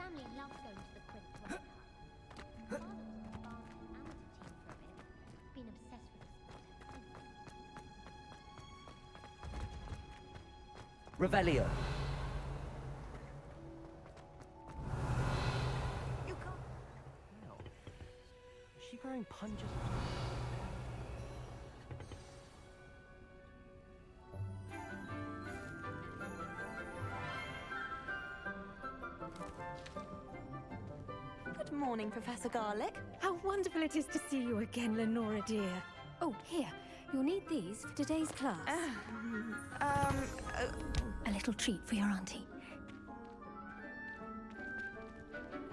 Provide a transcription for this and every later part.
family loves going to the Quidditch World Cup. My father was on the varsity amateur team for a bit. Been obsessed with the sport ever since. Revelio. You can't. No. Is she wearing punches? Good morning, Professor Garlick. How wonderful it is to see you again, Lenora dear. Oh, here. You'll need these for today's class. A little treat for your auntie.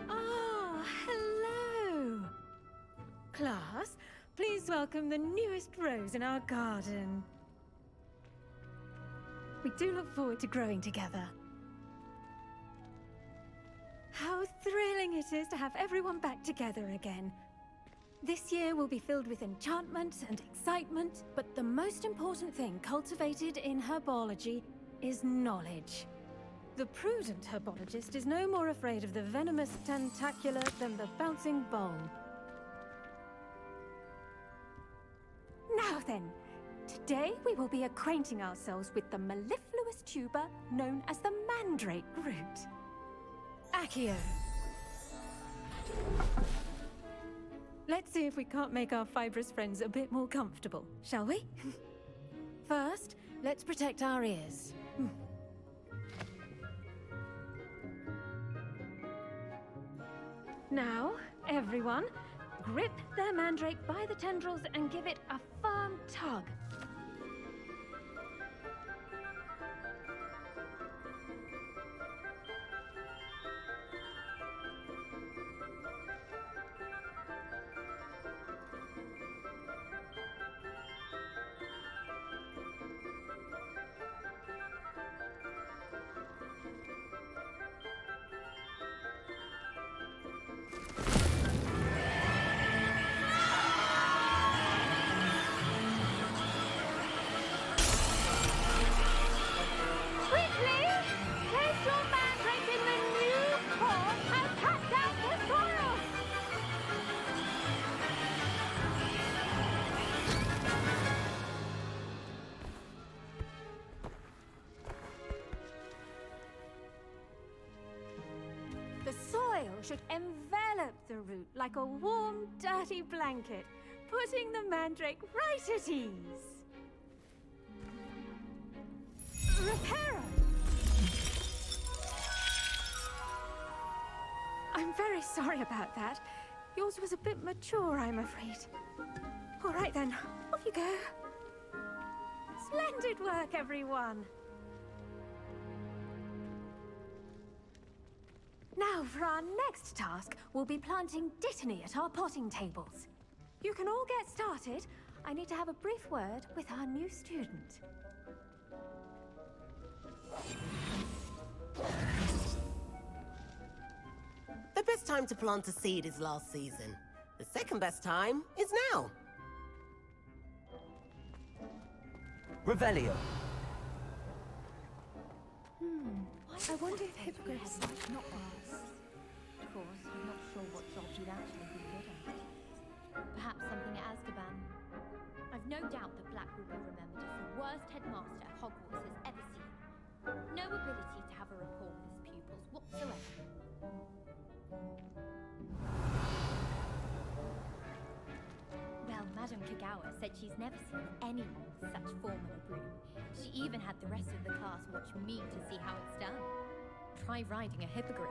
Ah, hello. Class, please welcome the newest rose in our garden. We do look forward to growing together. How thrilling it is to have everyone back together again. This year will be filled with enchantment and excitement, but the most important thing cultivated in herbology is knowledge. The prudent herbologist is no more afraid of the venomous tentacular than the bouncing bulb. Now then, today we will be acquainting ourselves with the mellifluous tuber known as the mandrake root. Accio. Let's see if we can't make our fibrous friends a bit more comfortable, shall we? First, let's protect our ears. Now, everyone, grip their mandrake by the tendrils and give it a firm tug. The soil should envelop the root like a warm, dirty blanket, putting the mandrake right at ease. Reparo! I'm very sorry about that. Yours was a bit mature, I'm afraid. All right then, off you go. Splendid work, everyone. Now, for our next task, we'll be planting dittany at our potting tables. You can all get started. I need to have a brief word with our new student. The best time to plant a seed is last season. The second best time is now. Revelio. I wonder if hippogriffs... Not us. Of course, I'm not sure what job you'd actually be good at. Perhaps something at Azkaban. I've no doubt that Black will be remembered as the worst headmaster Hogwarts has ever seen. No ability to have a rapport with his pupils whatsoever. Well, Madame Kagawa said she's never seen anyone with such form on a broom. She even had the rest of the class watch me to see how it's done. Try riding a hippogriff.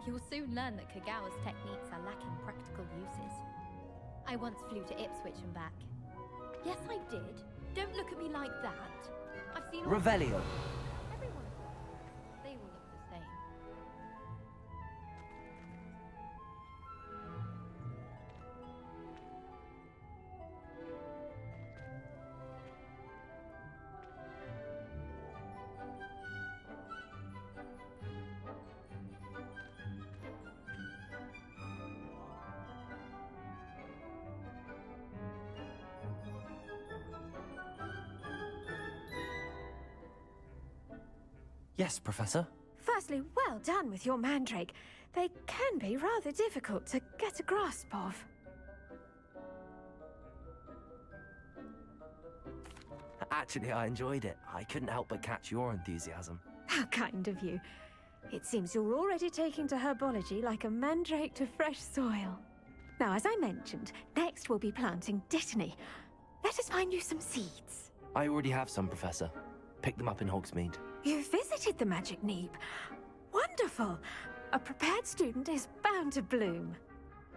You'll soon learn that Kagawa's techniques are lacking practical uses. I once flew to Ipswich and back. Yes, I did. Don't look at me like that. I've seen all... Revelio. Everyone. They all look the same. Yes, Professor. Firstly, well done with your mandrake. They can be rather difficult to get a grasp of. Actually, I enjoyed it. I couldn't help but catch your enthusiasm. How kind of you. It seems you're already taking to herbology like a mandrake to fresh soil. Now, as I mentioned, next we'll be planting Dittany. Let us find you some seeds. I already have some, Professor. Picked them up in Hogsmeade. You visited the Magic Neep. Wonderful. A prepared student is bound to bloom.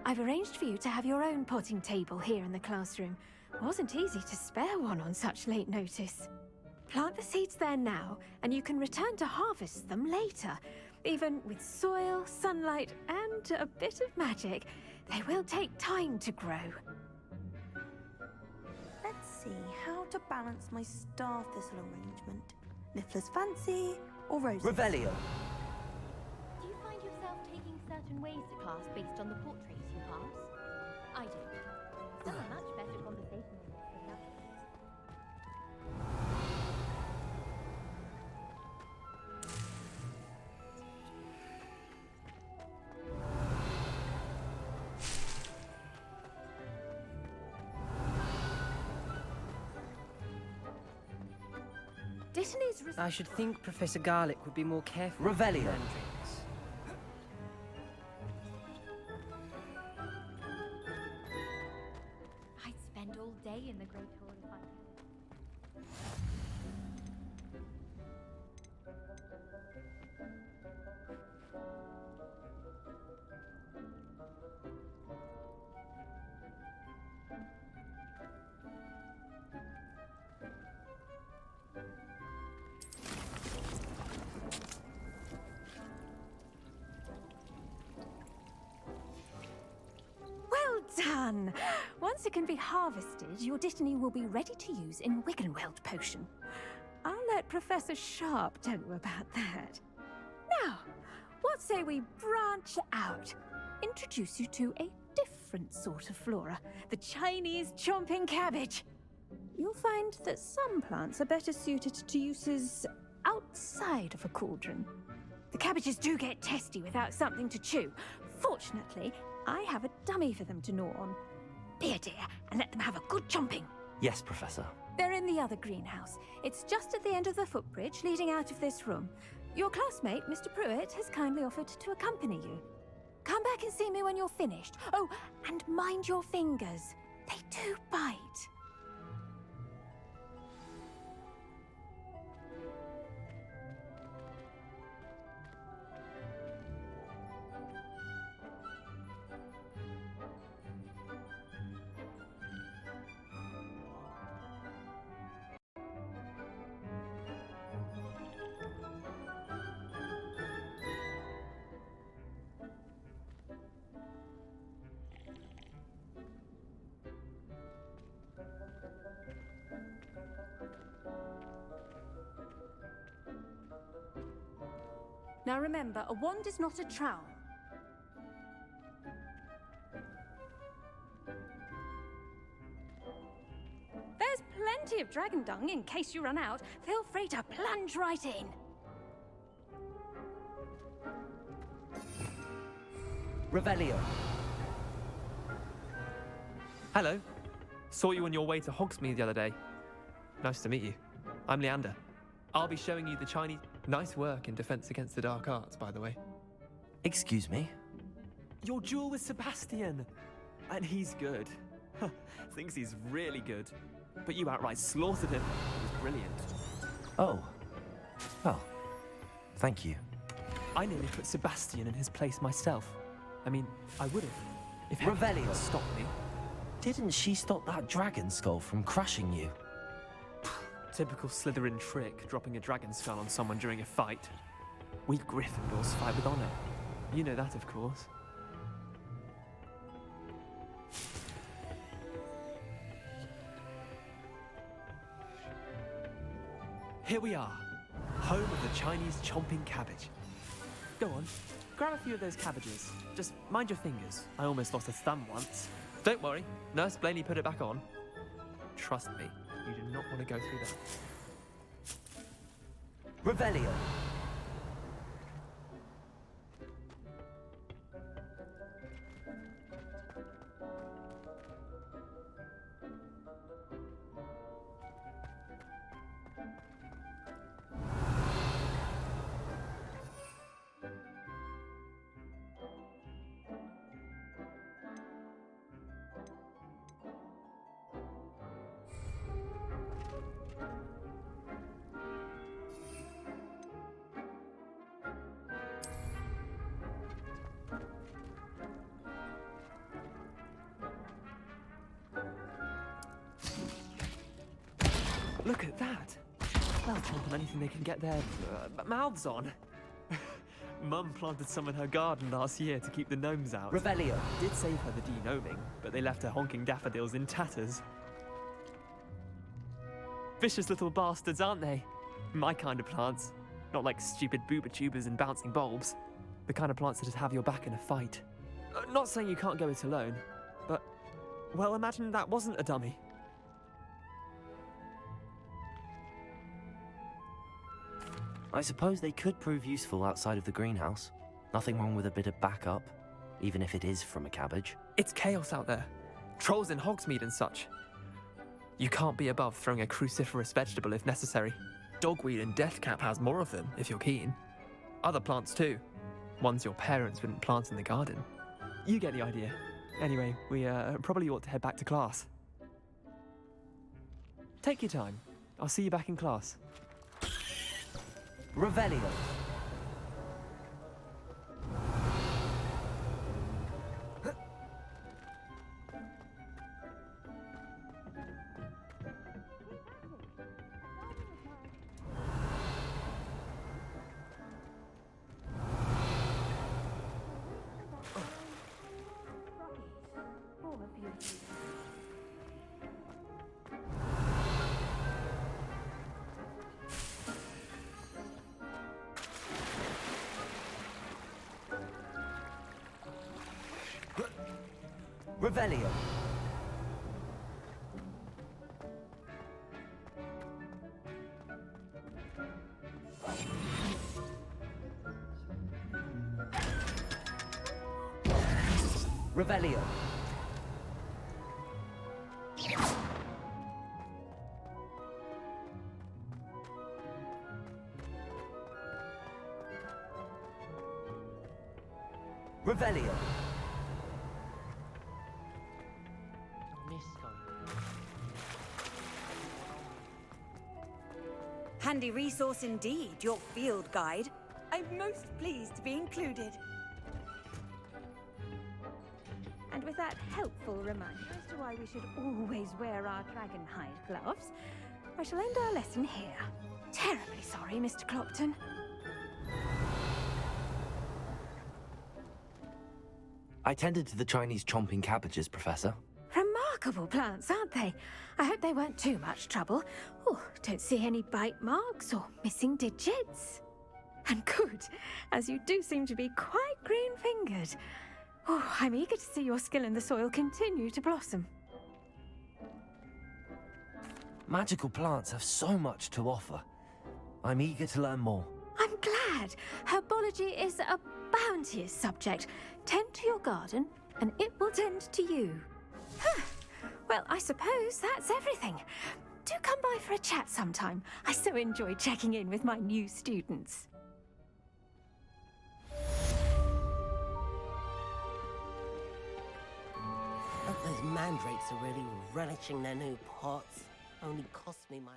I've arranged for you to have your own potting table here in the classroom. Wasn't easy to spare one on such late notice. Plant the seeds there now, and you can return to harvest them later. Even with soil, sunlight, and a bit of magic, they will take time to grow. Let's see how to balance my star thistle arrangement. Niffler's fancy or roses? Revelio. Do you find yourself taking certain ways to class based on the portraits you pass? I do. Some are much better conversationalists than others. Dittany's I should think Professor Garlick would be more careful. Revelio. with mandrakes. I'd spend all day in the Great Hall if I could. Well done! Once it can be harvested, your Dittany will be ready to use in Wiggenweld potion. I'll let Professor Sharp tell you about that. Now, what say we branch out? Introduce you to a different sort of flora, the Chinese chomping cabbage. You'll find that some plants are better suited to uses outside of a cauldron. The cabbages do get testy without something to chew. Fortunately, I have a dummy for them to gnaw on. Be a dear and let them have a good chomping. Yes, Professor. They're in the other greenhouse. It's just at the end of the footbridge leading out of this room. Your classmate, Mr. Pruitt, has kindly offered to accompany you. Come back and see me when you're finished. Oh, and mind your fingers. They do bite. Now remember, a wand is not a trowel. There's plenty of dragon dung in case you run out. Feel free to plunge right in. Revelio. Hello. Saw you on your way to Hogsmeade the other day. Nice to meet you. I'm Leander. I'll be showing you the Chinese... Nice work in Defense Against the Dark Arts, by the way. Excuse me? Your duel with Sebastian! And he's good. Thinks he's really good. But you outright slaughtered him. It was brilliant. Oh. Well, thank you. I nearly put Sebastian in his place myself. I mean, I would have. If Hector Revelio. hadn't stopped me. Didn't she stop that dragon skull from crushing you? Typical Slytherin trick, dropping a dragon skull on someone during a fight. We Gryffindors fight with honor. You know that, of course. Here we are, home of the Chinese chomping cabbage. Go on, grab a few of those cabbages. Just mind your fingers. I almost lost a thumb once. Don't worry, Nurse Blaney put it back on. Trust me, you do not want to go through that. Revelio. look at that. They'll chomp on anything they can get their mouths on. Mum planted some in her garden last year to keep the gnomes out. Revelio. Did save her the de-gnoming, but they left her honking daffodils in tatters. Vicious little bastards, aren't they? My kind of plants. Not like stupid booba tubers and bouncing bulbs. The kind of plants that just have your back in a fight. Not saying you can't go it alone, but, well, imagine that wasn't a dummy. I suppose they could prove useful outside of the greenhouse. Nothing wrong with a bit of backup, even if it is from a cabbage. It's chaos out there. Trolls in Hogsmeade and such. You can't be above throwing a cruciferous vegetable if necessary. Dogweed and deathcap has more of them, if you're keen. Other plants too. Ones your parents wouldn't plant in the garden. You get the idea. Anyway, we probably ought to head back to class. Take your time. I'll see you back in class. Revelio. Revelio. Revelio. Revelio. Handy resource indeed, your field guide. I'm most pleased to be included. And with that helpful reminder as to why we should always wear our dragonhide gloves, I shall end our lesson here. Terribly sorry, Mr. Clopton. I tended to the Chinese chomping cabbages, Professor. Remarkable plants, aren't they? I hope they weren't too much trouble. Oh, don't see any bite marks or missing digits. And good, as you do seem to be quite green-fingered. Oh, I'm eager to see your skill in the soil continue to blossom. Magical plants have so much to offer. I'm eager to learn more. I'm glad. Herbology is a bounteous subject. Tend to your garden, and it will tend to you. Well, I suppose that's everything. Do come by for a chat sometime. I so enjoy checking in with my new students. Hope those mandrakes are really relishing their new pots. Only cost me my...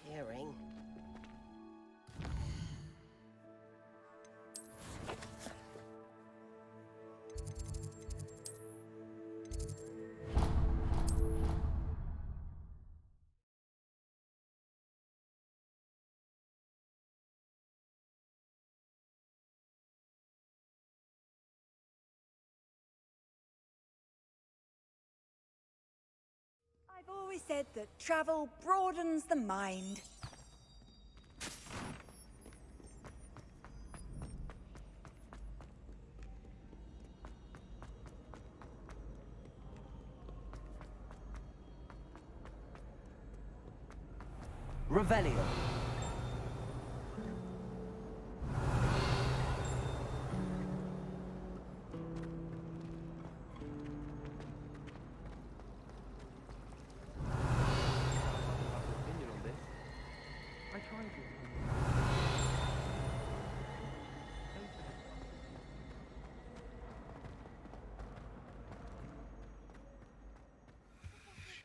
Hearing. I've always said that travel broadens the mind. Revelio. Opinion on this. I tried to.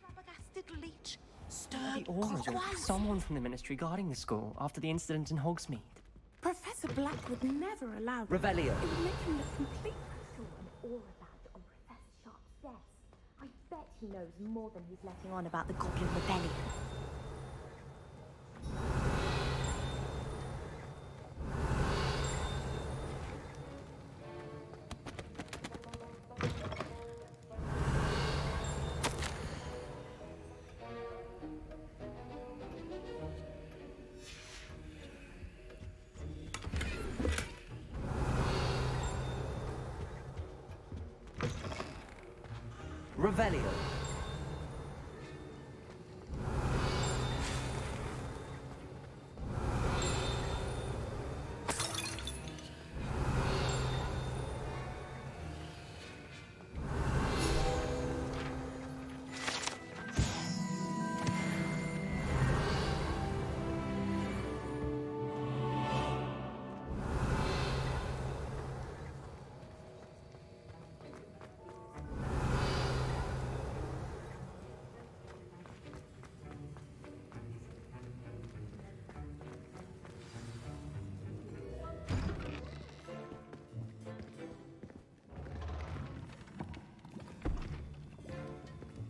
Flabbergasted leech. The Stirred aura of clockwise. someone from the Ministry guarding the school after the incident in Hogsmeade. Professor Black would never allow that. Revelio. It would make him look completely... Saw an aura badge on Professor Sharp's desk. I bet he knows more than he's letting on about the Goblin Rebellion. Revelio.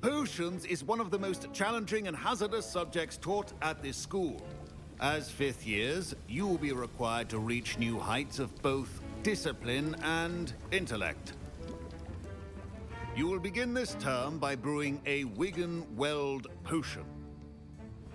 Potions is one of the most challenging and hazardous subjects taught at this school. As fifth years, you will be required to reach new heights of both discipline and intellect. You will begin this term by brewing a Wigan Weld potion.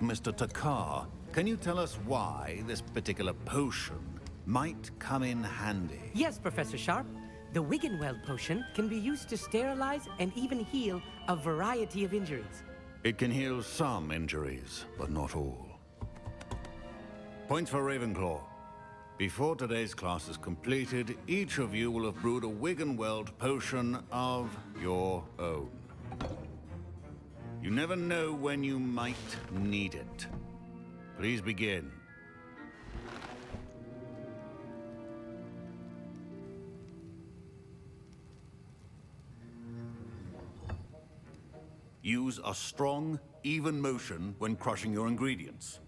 Mr. Takar, can you tell us why this particular potion might come in handy? Yes, Professor Sharp. The Wiggenweld potion can be used to sterilize and even heal a variety of injuries. It can heal some injuries, but not all. Points for Ravenclaw. Before today's class is completed, each of you will have brewed a Wiggenweld potion of your own. You never know when you might need it. Please begin. Use a strong, even motion when crushing your ingredients.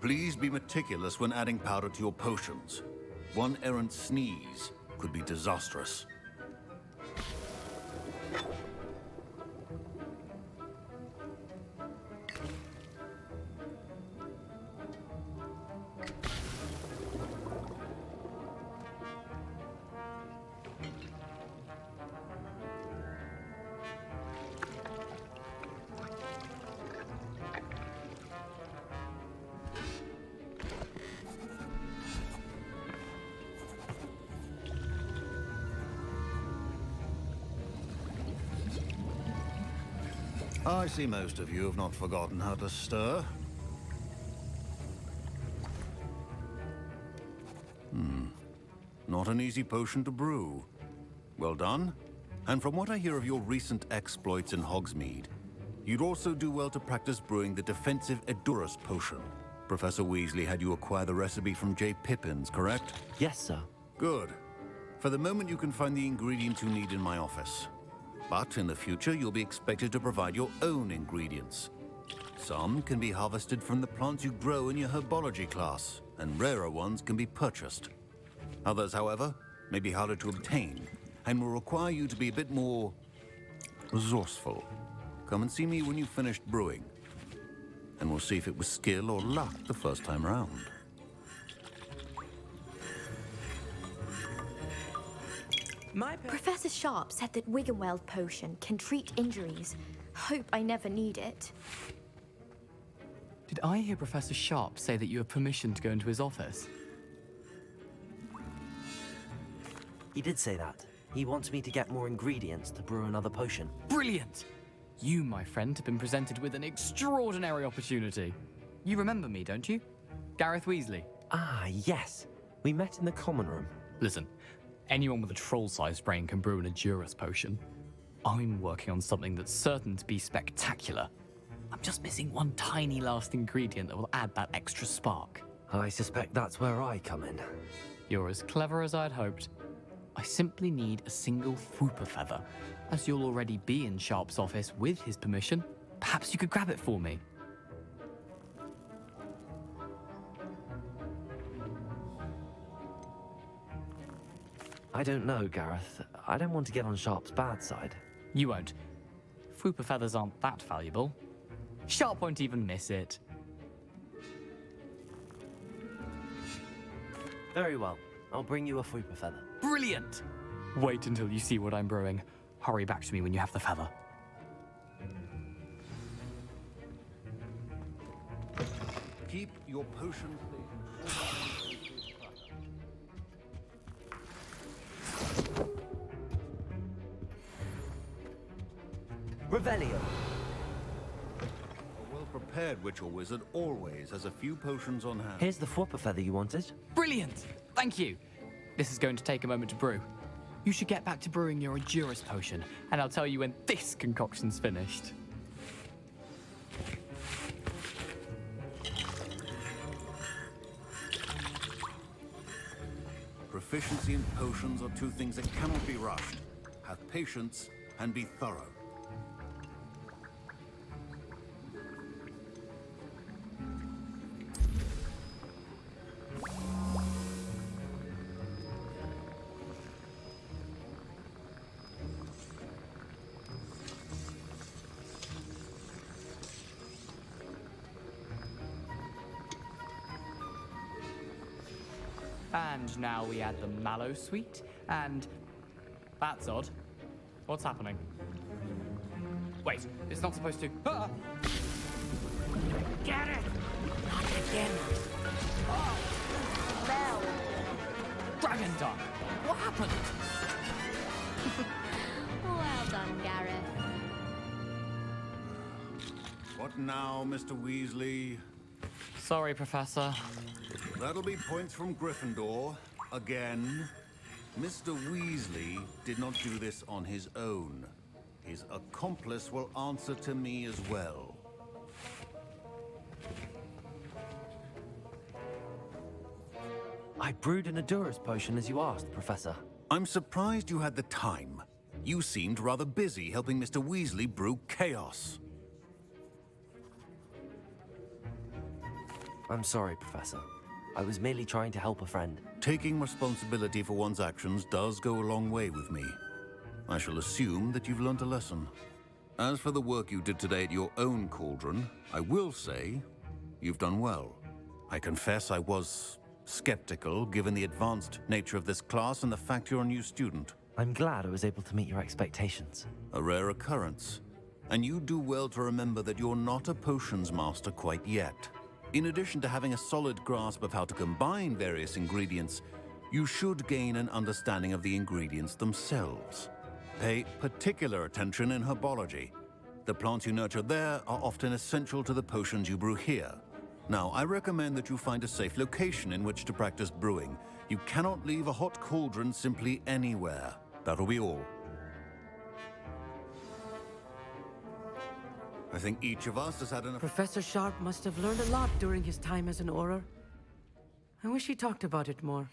Please be meticulous when adding powder to your potions. One errant sneeze could be disastrous. I see most of you have not forgotten how to stir. Not an easy potion to brew. Well done. And from what I hear of your recent exploits in Hogsmeade, you'd also do well to practice brewing the defensive Edurus potion. Professor Weasley had you acquire the recipe from J. Pippin's, correct? Yes, sir. Good. For the moment, you can find the ingredients you need in my office. But in the future, you'll be expected to provide your own ingredients. Some can be harvested from the plants you grow in your herbology class, and rarer ones can be purchased. Others, however, may be harder to obtain, and will require you to be a bit more resourceful. Come and see me when you've finished brewing, and we'll see if it was skill or luck the first time around. Professor Sharp said that Wiggenweld potion can treat injuries. Hope I never need it. Did I hear Professor Sharp say that you have permission to go into his office? He did say that. He wants me to get more ingredients to brew another potion. Brilliant! You, my friend, have been presented with an extraordinary opportunity. You remember me, don't you? Gareth Weasley. Ah, yes. We met in the common room. Listen, anyone with a troll-sized brain can brew an Edurus potion. I'm working on something that's certain to be spectacular. I'm just missing one tiny last ingredient that will add that extra spark. I suspect that's where I come in. You're as clever as I'd hoped. I simply need a single Fwooper feather. As you'll already be in Sharp's office with his permission, perhaps you could grab it for me. I don't know, Gareth. I don't want to get on Sharp's bad side. You won't. Fwooper feathers aren't that valuable. Sharp won't even miss it. Very well. I'll bring you a Fwooper feather. Brilliant! Wait until you see what I'm brewing. Hurry back to me when you have the feather. Keep your potion Revelio. A well-prepared witch or wizard always has a few potions on hand. Here's the Fwooper feather you wanted. Brilliant! Thank you. This is going to take a moment to brew. You should get back to brewing your Edurus potion, and I'll tell you when this concoction's finished. Proficiency in potions are two things that cannot be rushed. Have patience and be thorough. And now we add the mallow sweet, and... That's odd. What's happening? Wait, it's not supposed to... Ah! Get it! Not again. Oh! No! Dragon Dog! What happened? Well done, Gareth. What now, Mr. Weasley? Sorry, Professor. That'll be points from Gryffindor. Again. Mr. Weasley did not do this on his own. His accomplice will answer to me as well. I brewed an Edurus potion as you asked, Professor. I'm surprised you had the time. You seemed rather busy helping Mr. Weasley brew chaos. I'm sorry, Professor. I was merely trying to help a friend. Taking responsibility for one's actions does go a long way with me. I shall assume that you've learnt a lesson. As for the work you did today at your own cauldron, I will say you've done well. I confess I was skeptical, given the advanced nature of this class and the fact you're a new student. I'm glad I was able to meet your expectations. A rare occurrence. And you do well to remember that you're not a potions master quite yet. In addition to having a solid grasp of how to combine various ingredients, you should gain an understanding of the ingredients themselves. Pay particular attention in herbology. The plants you nurture there are often essential to the potions you brew here. Now, I recommend that you find a safe location in which to practice brewing. You cannot leave a hot cauldron simply anywhere. That'll be all. I think each of us has had enough... Professor Sharp must have learned a lot during his time as an Auror. I wish he talked about it more.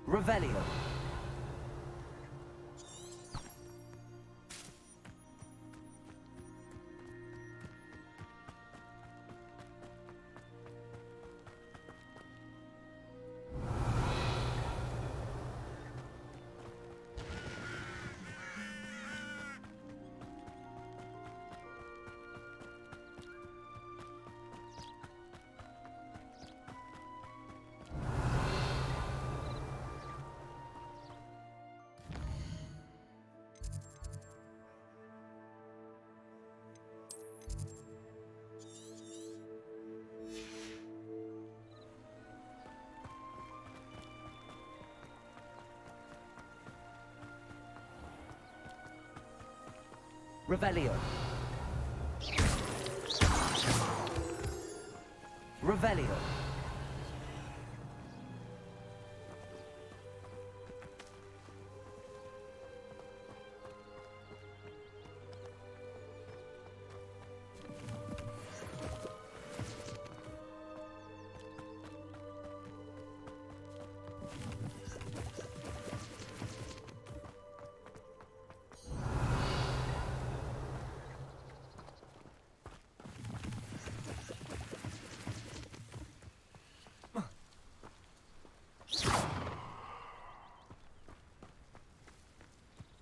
Revelio. Revelio. Revelio.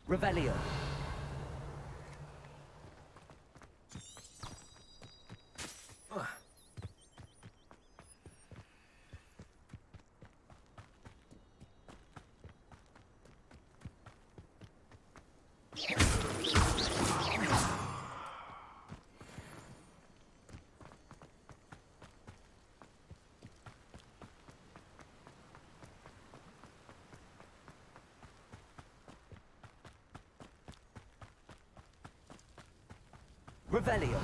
Revelio. Revelio.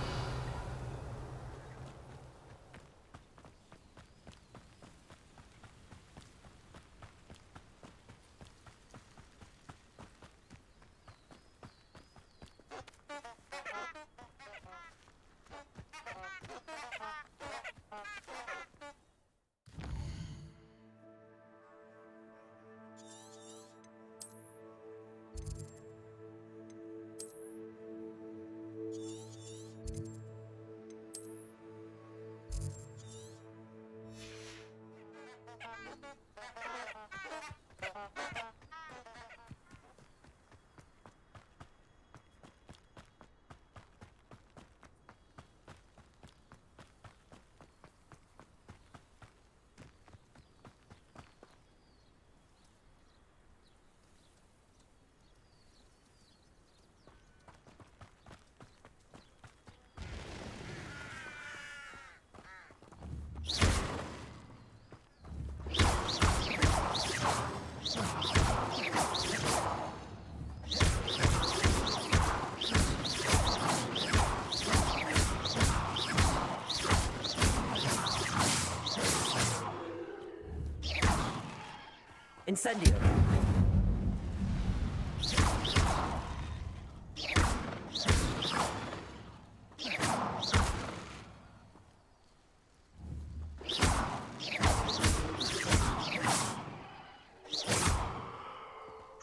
Incendio.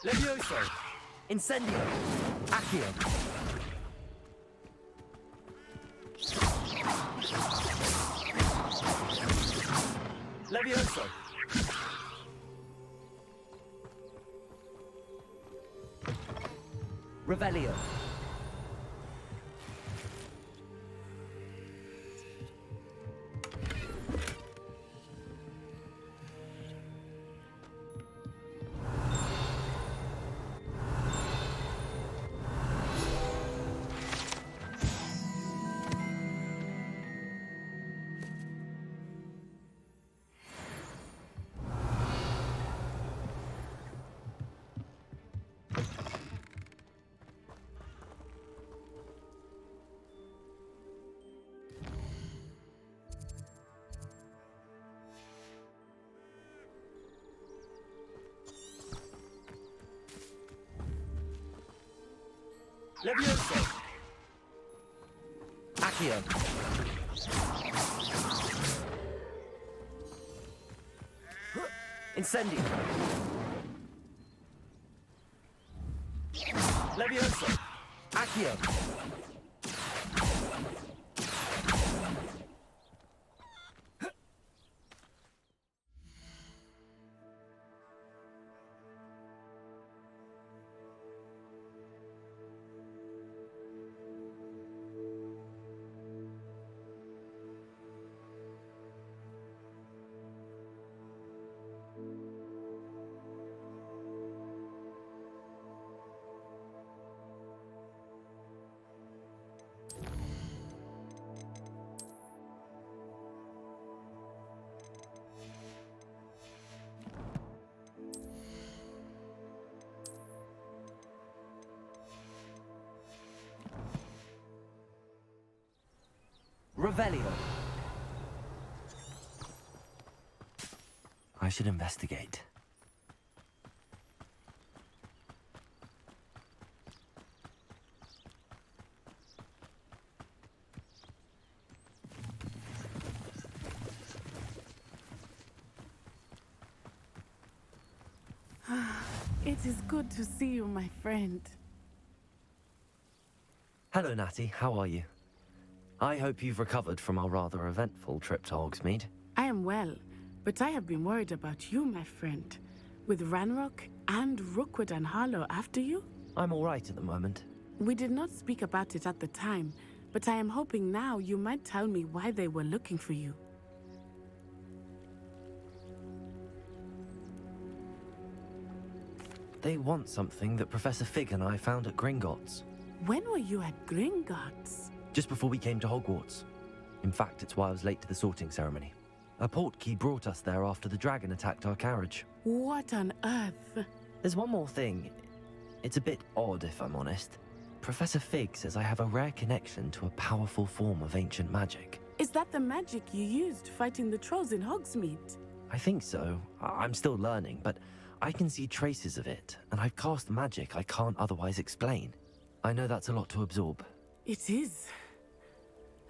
Levioso. Incendio. Accio. Levioso. Revelio. Levioso. Accio. Incendio. Accio! Revelio. I should investigate. It is good to see you, my friend. Hello, Natty. How are you? I hope you've recovered from our rather eventful trip to Hogsmeade. I am well, but I have been worried about you, my friend. With Ranrock and Rookwood and Harlow after you? I'm all right at the moment. We did not speak about it at the time, but I am hoping now you might tell me why they were looking for you. They want something that Professor Fig and I found at Gringotts. When were you at Gringotts? Just before we came to Hogwarts. In fact, it's why I was late to the sorting ceremony. A portkey brought us there after the dragon attacked our carriage. What on earth? There's one more thing. It's a bit odd, if I'm honest. Professor Fig says I have a rare connection to a powerful form of ancient magic. Is that the magic you used fighting the trolls in Hogsmeade? I think so. I'm still learning, but I can see traces of it, and I've cast magic I can't otherwise explain. I know that's a lot to absorb. It is.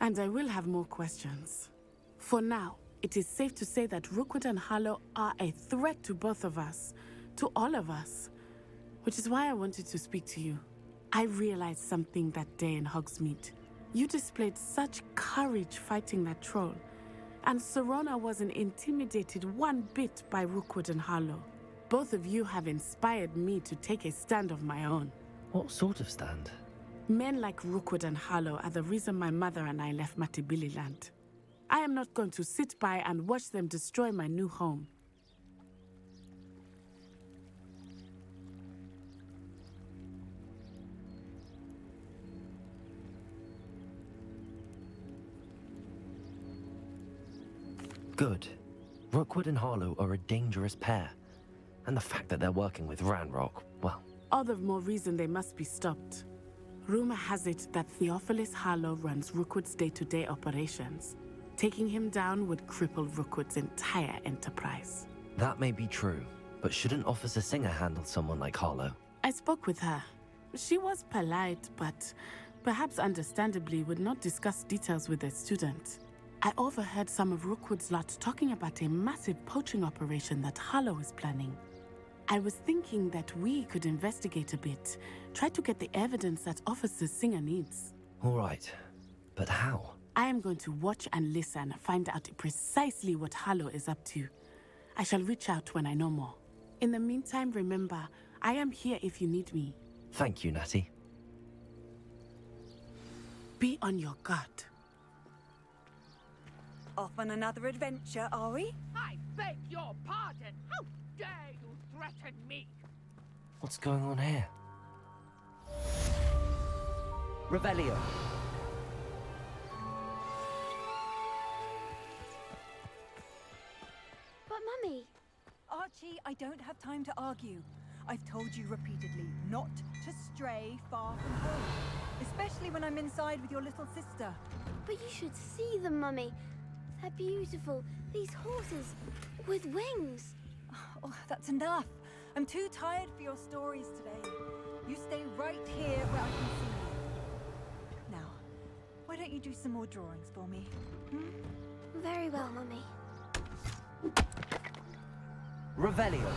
And I will have more questions. For now, it is safe to say that Rookwood and Harlow are a threat to both of us, to all of us. Which is why I wanted to speak to you. I realized something that day in Hogsmeade. You displayed such courage fighting that troll, and Serona wasn't intimidated one bit by Rookwood and Harlow. Both of you have inspired me to take a stand of my own. What sort of stand? Men like Rookwood and Harlow are the reason my mother and I left Matabeleland. I am not going to sit by and watch them destroy my new home. Good. Rookwood and Harlow are a dangerous pair. And the fact that they're working with Ranrock, well... All the more reason they must be stopped. Rumor has it that Theophilus Harlow runs Rookwood's day-to-day operations. Taking him down would cripple Rookwood's entire enterprise. That may be true, but shouldn't Officer Singer handle someone like Harlow? I spoke with her. She was polite, but perhaps understandably would not discuss details with a student. I overheard some of Rookwood's lot talking about a massive poaching operation that Harlow is planning. I was thinking that we could investigate a bit, try to get the evidence that Officer Singer needs. All right, but how? I am going to watch and listen, find out precisely what Harlow is up to. I shall reach out when I know more. In the meantime, remember, I am here if you need me. Thank you, Natty. Be on your guard. Off on another adventure, are we? I beg your pardon. How dare you threaten me? What's going on here? Revelio. But Mummy... Archie, I don't have time to argue. I've told you repeatedly not to stray far from home. Especially when I'm inside with your little sister. But you should see them, Mummy. They're beautiful. These horses with wings. Oh, that's enough. I'm too tired for your stories today. You stay right here where I can see you. Now, why don't you do some more drawings for me? Hmm? Very well, Mummy. Revelio.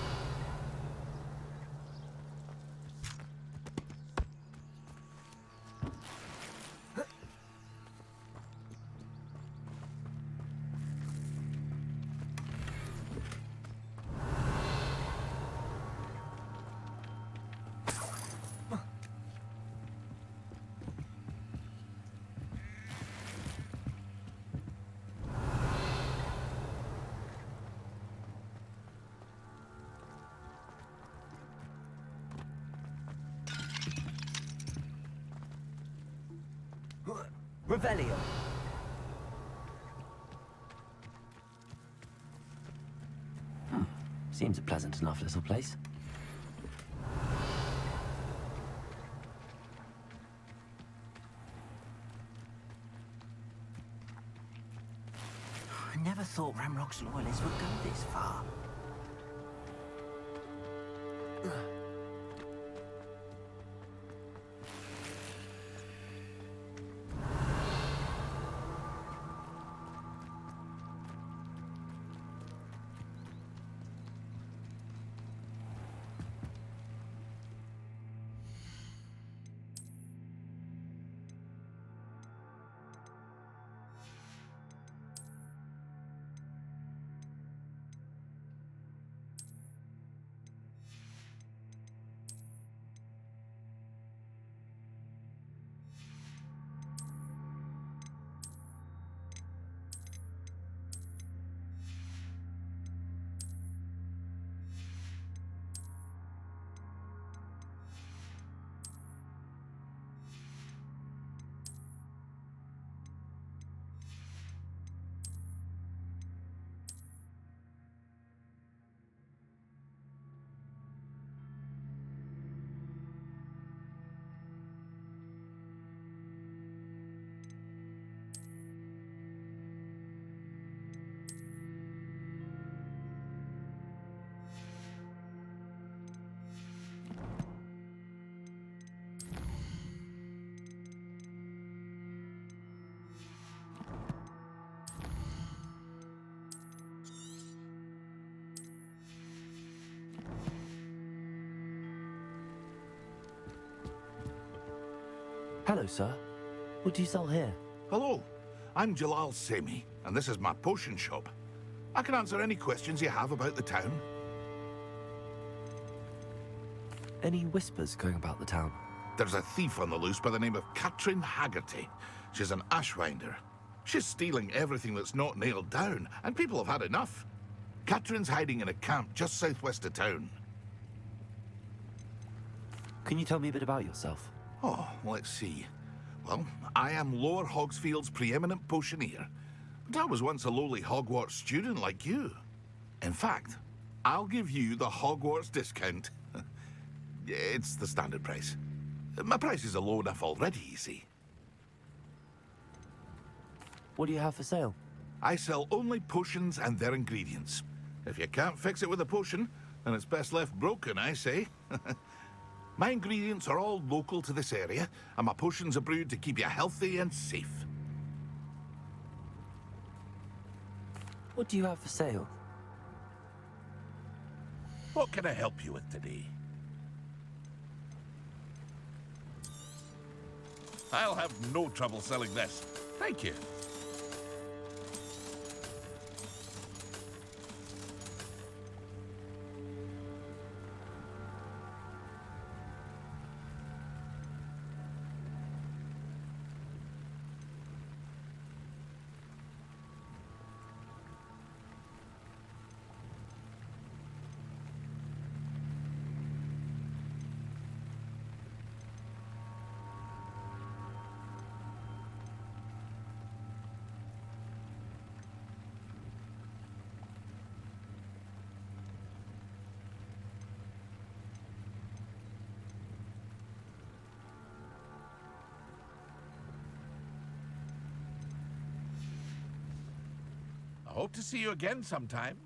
Revelio. Seems a pleasant enough little place. I never thought Ramrock's loyalists would go this far. Hello, sir. What do you sell here? Hello, I'm Jalal Semi, and this is my potion shop. I can answer any questions you have about the town. Any whispers going about the town? There's a thief on the loose by the name of Katrin Haggerty. She's an ashwinder. She's stealing everything that's not nailed down, and people have had enough. Katrin's hiding in a camp just southwest of town. Can you tell me a bit about yourself? Oh, let's see. Well, I am Lower Hogsfield's preeminent potioneer, but I was once a lowly Hogwarts student like you. In fact, I'll give you the Hogwarts discount. It's the standard price. My prices are low enough already, you see. What do you have for sale? I sell only potions and their ingredients. If you can't fix it with a potion, then it's best left broken, I say. My ingredients are all local to this area, and my potions are brewed to keep you healthy and safe. What do you have for sale? What can I help you with today? I'll have no trouble selling this. Thank you. I hope to see you again sometime.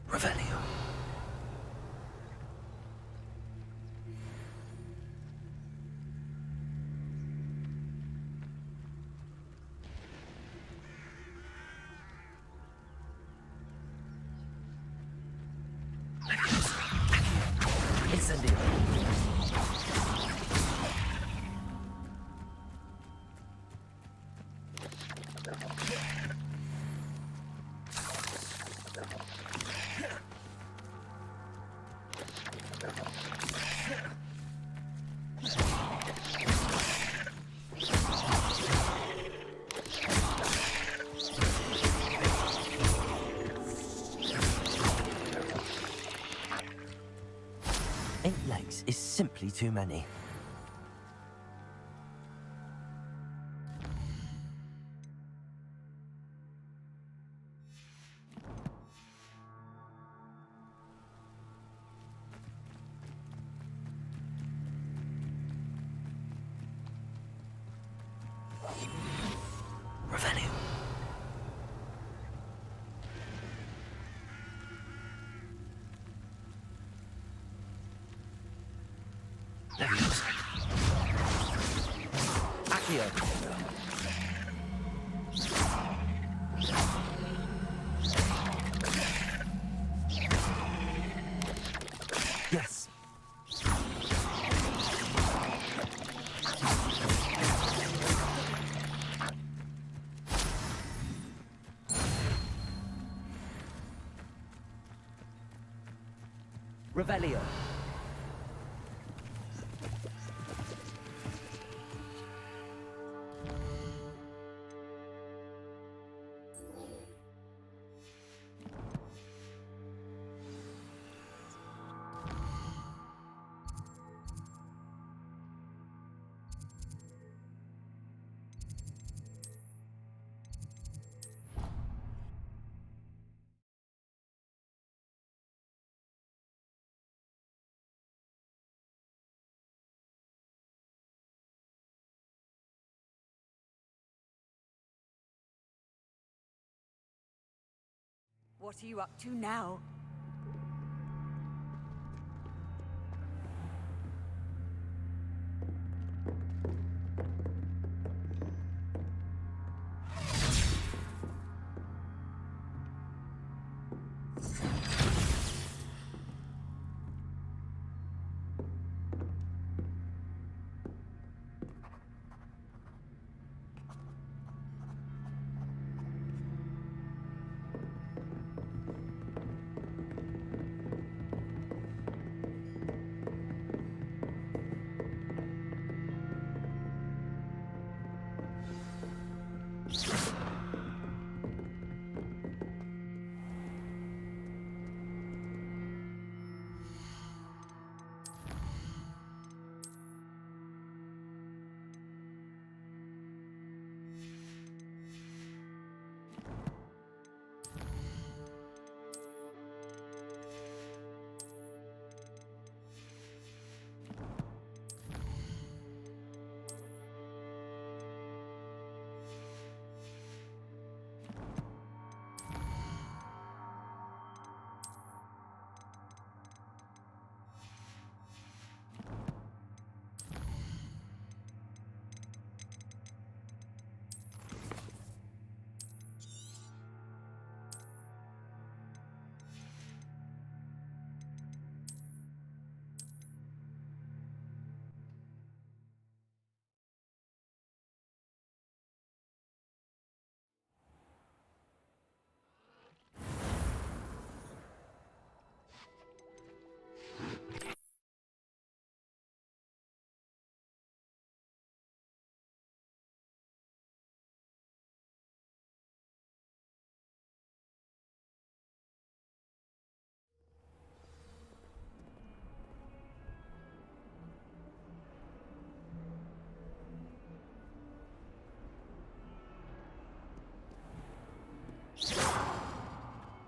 Revelio. Incendio. Is simply too many. Revelio. Accio. Yes. Revelio. What are you up to now?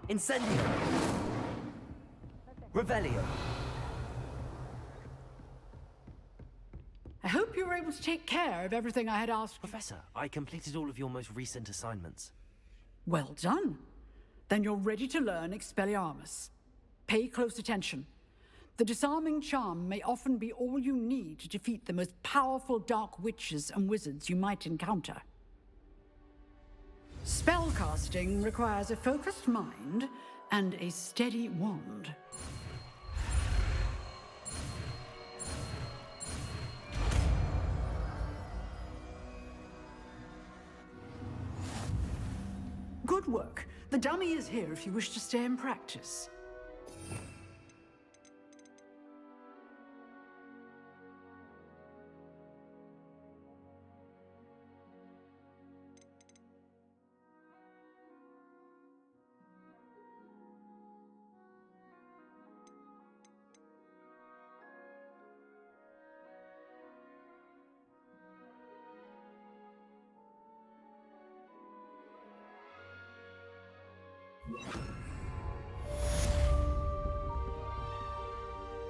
Incendio. Revelio. I hope you were able to take care of everything I had asked. Professor, I completed all of your most recent assignments. Well done. Then you're ready to learn Expelliarmus. Pay close attention. The disarming charm may often be all you need to defeat the most powerful dark witches and wizards you might encounter. Spellcasting requires a focused mind and a steady wand. Good work. The dummy is here if you wish to stay and practice.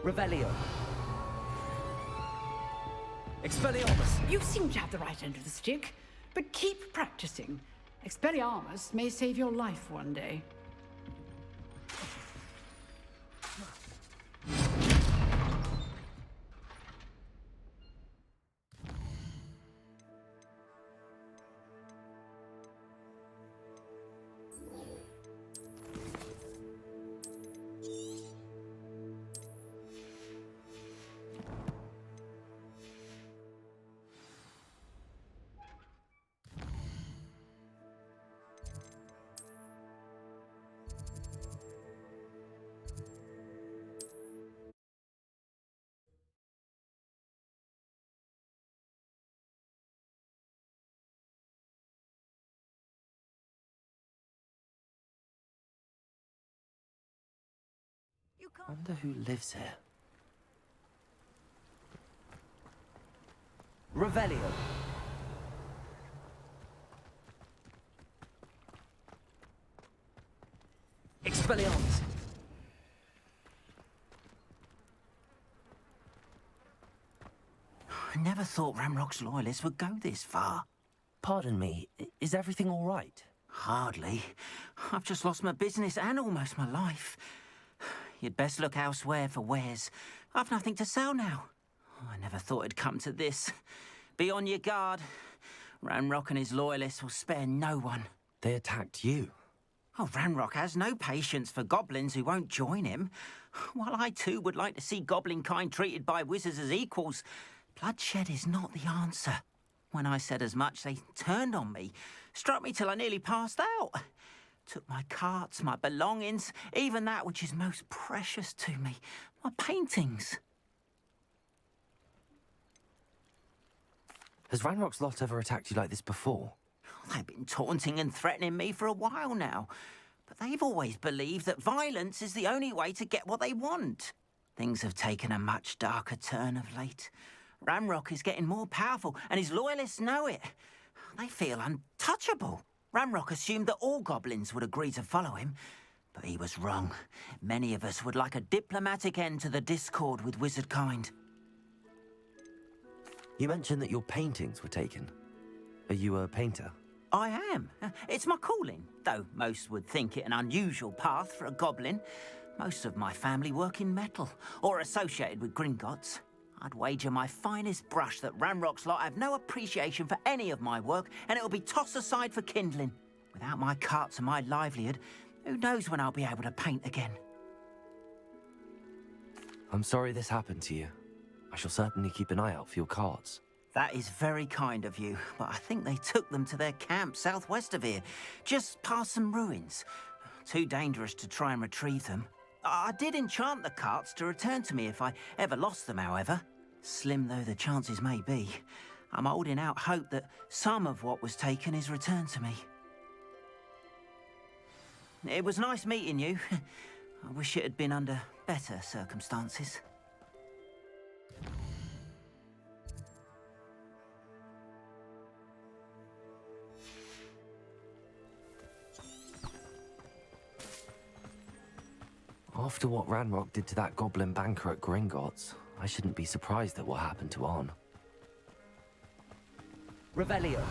Revelio. Expelliarmus. You seem to have the right end of the stick, but keep practicing. Expelliarmus may save your life one day. I wonder who lives here. Revelio. Expelliarmus. I never thought Ramrock's loyalists would go this far. Pardon me, is everything all right? Hardly. I've just lost my business and almost my life. You'd best look elsewhere for wares. I've nothing to sell now. I never thought it'd come to this. Be on your guard. Ranrock and his loyalists will spare no one. They attacked you. Oh, Ranrock has no patience for goblins who won't join him. While I too would like to see goblin kind treated by wizards as equals, bloodshed is not the answer. When I said as much, they turned on me, struck me till I nearly passed out. Took my carts, my belongings, even that which is most precious to me, my paintings. Has Ranrock's lot ever attacked you like this before? They've been taunting and threatening me for a while now, but they've always believed that violence is the only way to get what they want. Things have taken a much darker turn of late. Ranrock is getting more powerful, and his loyalists know it. They feel untouchable. Ranrock assumed that all goblins would agree to follow him, but he was wrong. Many of us would like a diplomatic end to the discord with wizard kind. You mentioned that your paintings were taken. Are you a painter? I am. It's my calling, though most would think it an unusual path for a goblin. Most of my family work in metal, or associated with Gringotts. I'd wager my finest brush that Ranrock's lot have no appreciation for any of my work, and it'll be tossed aside for kindling. Without my carts and my livelihood, who knows when I'll be able to paint again? I'm sorry this happened to you. I shall certainly keep an eye out for your carts. That is very kind of you, but I think they took them to their camp southwest of here, just past some ruins. Too dangerous to try and retrieve them. I did enchant the carts to return to me if I ever lost them, however. Slim though the chances may be, I'm holding out hope that some of what was taken is returned to me. It was nice meeting you. I wish it had been under better circumstances. After what Ranrock did to that goblin banker at Gringotts, I shouldn't be surprised at what happened to Arn. Revelio.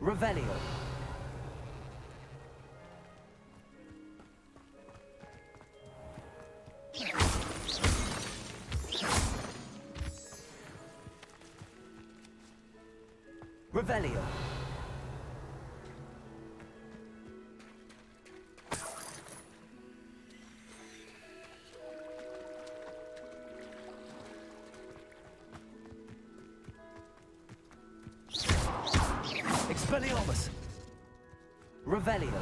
Revelio. Revelio. Expelliarmus. Revelio.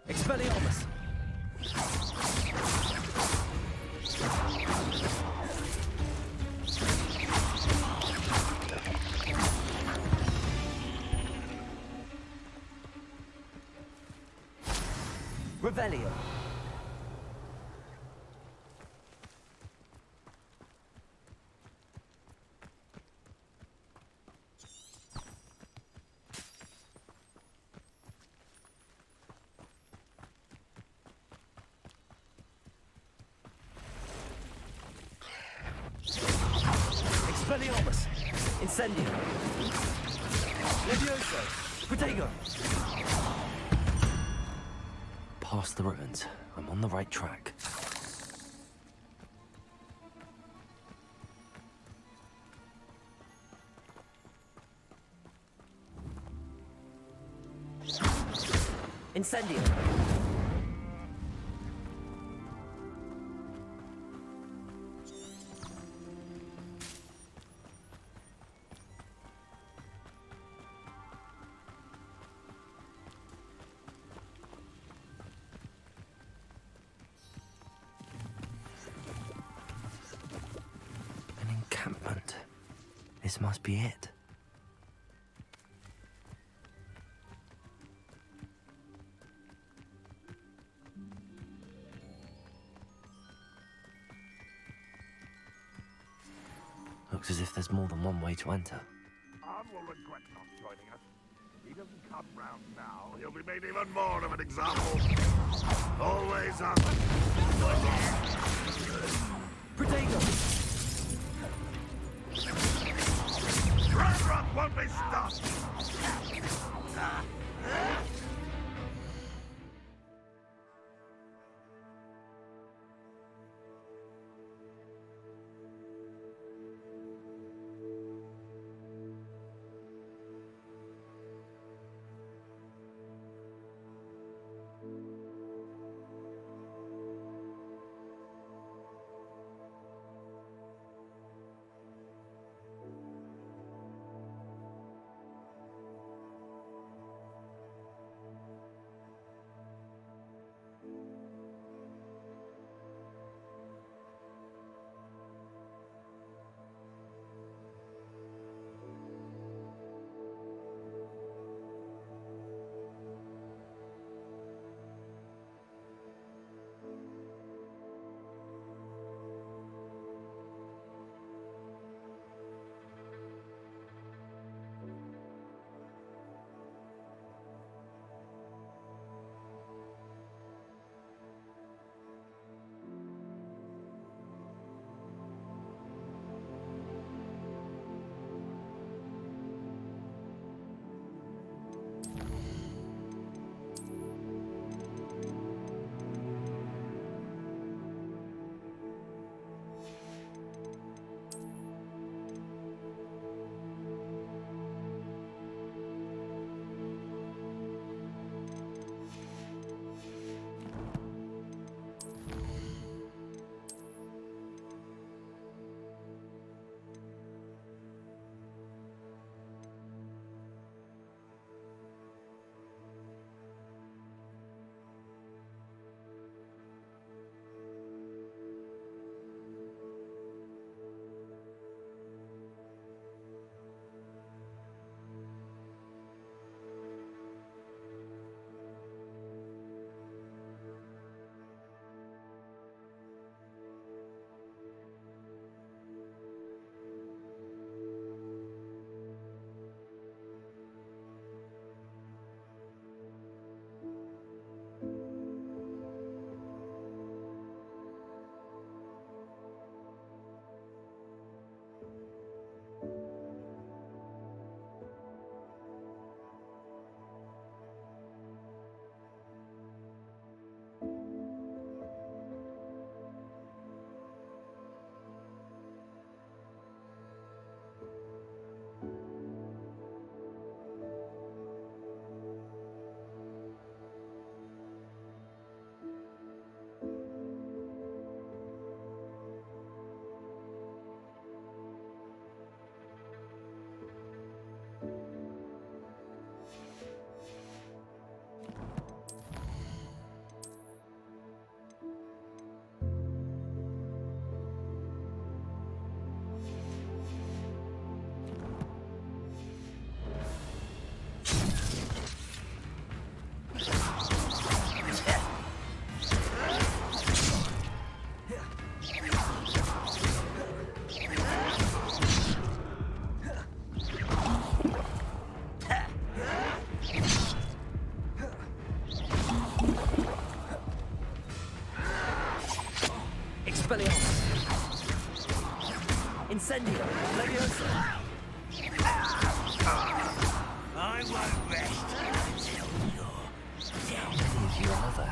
Expelliarmus. Revelio. Expelliarmus. Incendio. Levioso. Protego. Past the ruins. I'm on the right track. Incendio. An encampment. This must be it. Looks as if there's more than one way to enter. Anne will regret not joining us. If he doesn't come round now, he'll be made even more of an example. Always up. Protego! Ragnarok won't be stopped! Expelliarmus. Incendio. Leviosa. I won't rest until you're dead. Leave you other.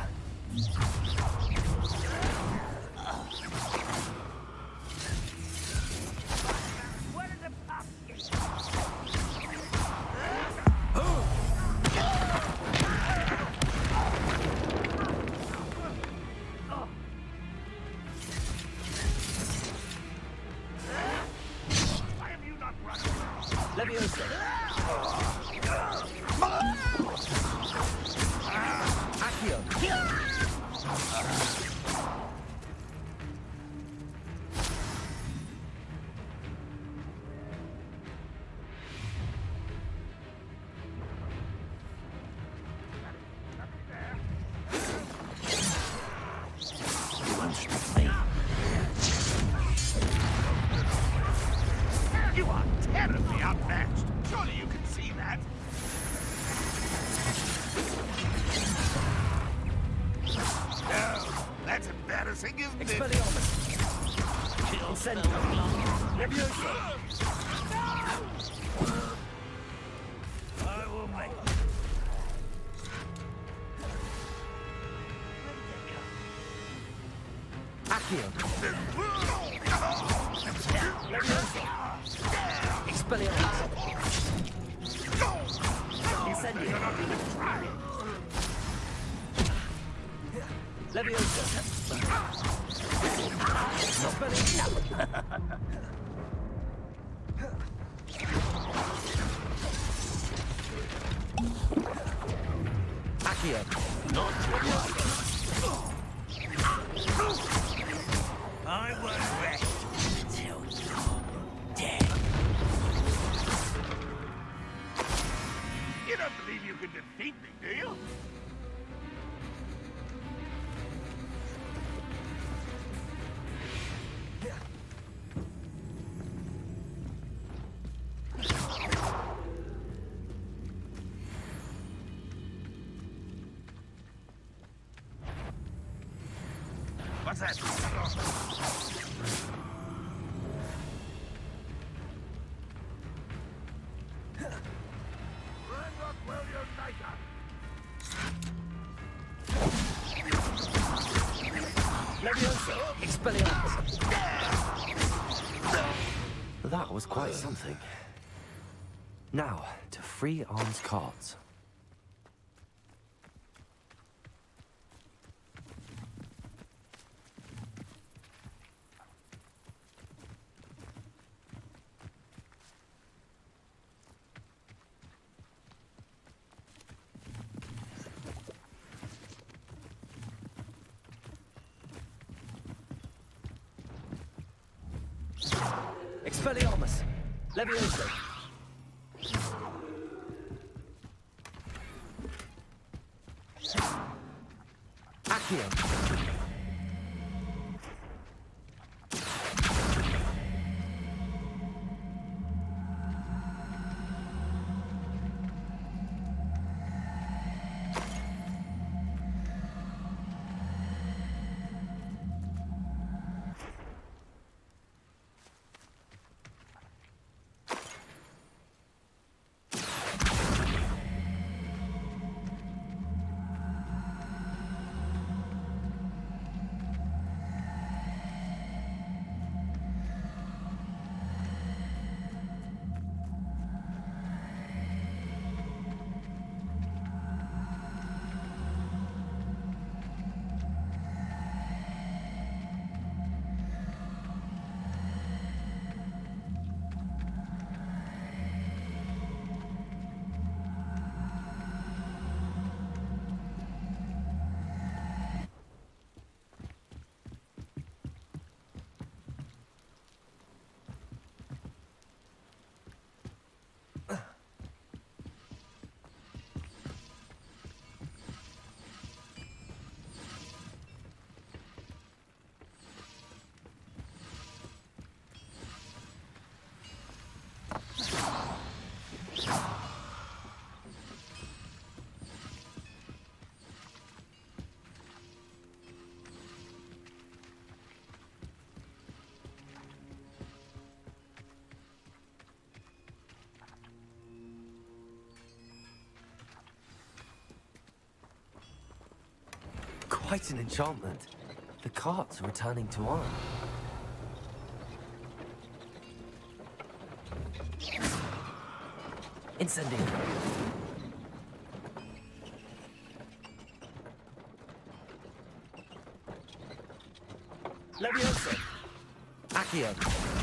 Leviosa. Accio. You are terribly outmatched. Surely you can see that. No, that's embarrassing, isn't it? Expelliarmus. Incendio. Leviosa. I will make it. Accio. Leviosa. Expelliarmus. Incendio. Leviosa. Expelliarmus. Accio. Not I won't rest until you're dead. You don't believe you can defeat me, do you? What's that? Leviosa. Expelliarmus. That was quite something. Now, to free arms cards. Expelliarmus. Leviosa. Accio. quite an enchantment. The carts are returning to Arn. Incendiary. Leviosa! Accio.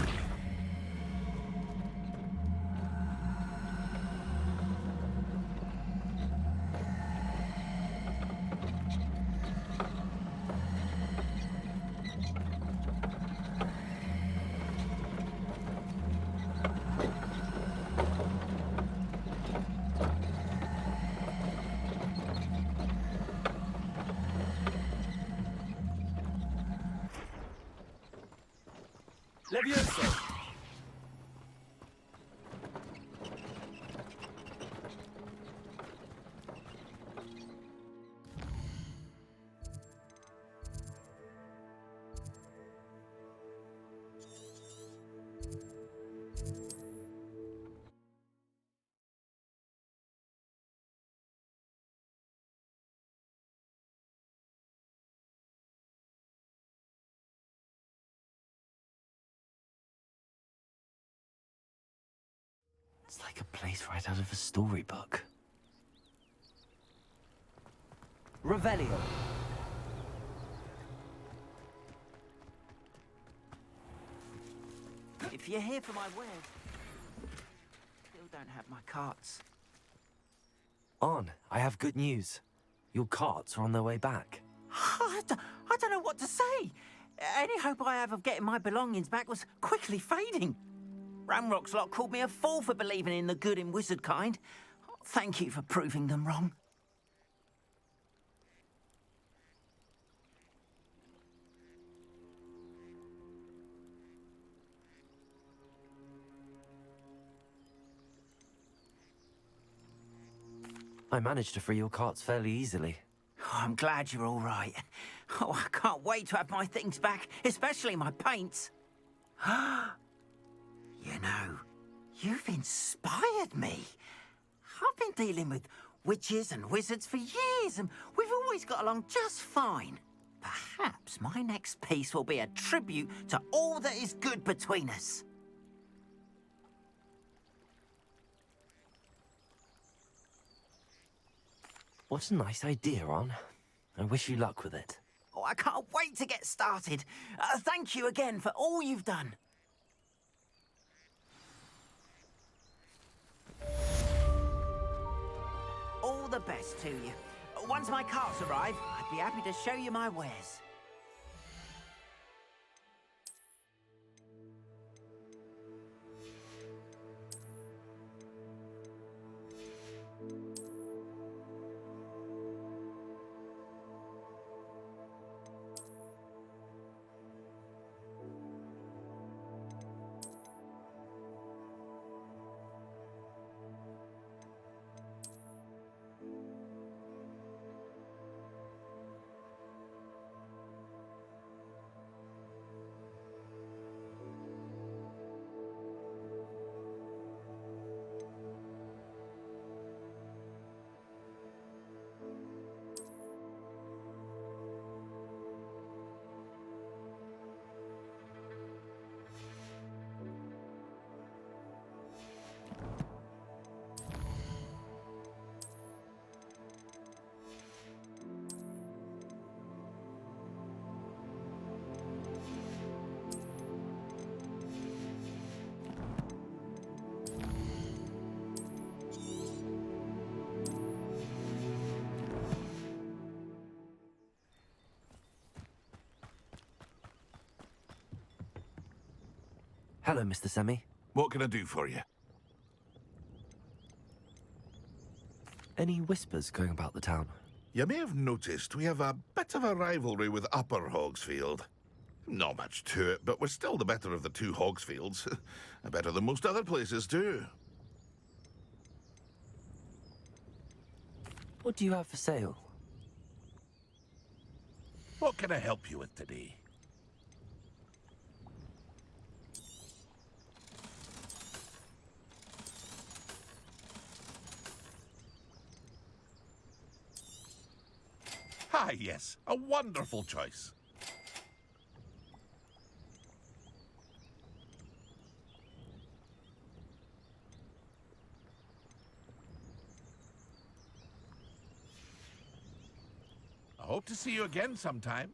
Leviosa! It's like a place right out of a storybook. Revelio. If you're here for my wares, still don't have my carts. Arn, I have good news. Your carts are on their way back. I don't know what to say. Any hope I have of getting my belongings back was quickly fading. Ramrock's lot called me a fool for believing in the good in wizard kind. Thank you for proving them wrong. I managed to free your carts fairly easily. Oh, I'm glad you're all right. Oh, I can't wait to have my things back, especially my paints. You know, you've inspired me. I've been dealing with witches and wizards for years, and we've always got along just fine. Perhaps my next piece will be a tribute to all that is good between us. What a nice idea, Arn. I wish you luck with it. Oh, I can't wait to get started. Thank you again for all you've done. All the best to you. Once my carts arrive, I'd be happy to show you my wares. Hello, Mr. Semi. What can I do for you? Any whispers going about the town? You may have noticed we have a bit of a rivalry with Upper Hogsfield. Not much to it, but we're still the better of the two Hogsfields. Better than most other places, too. What do you have for sale? What can I help you with today? Ah, yes, a wonderful choice. I hope to see you again sometime.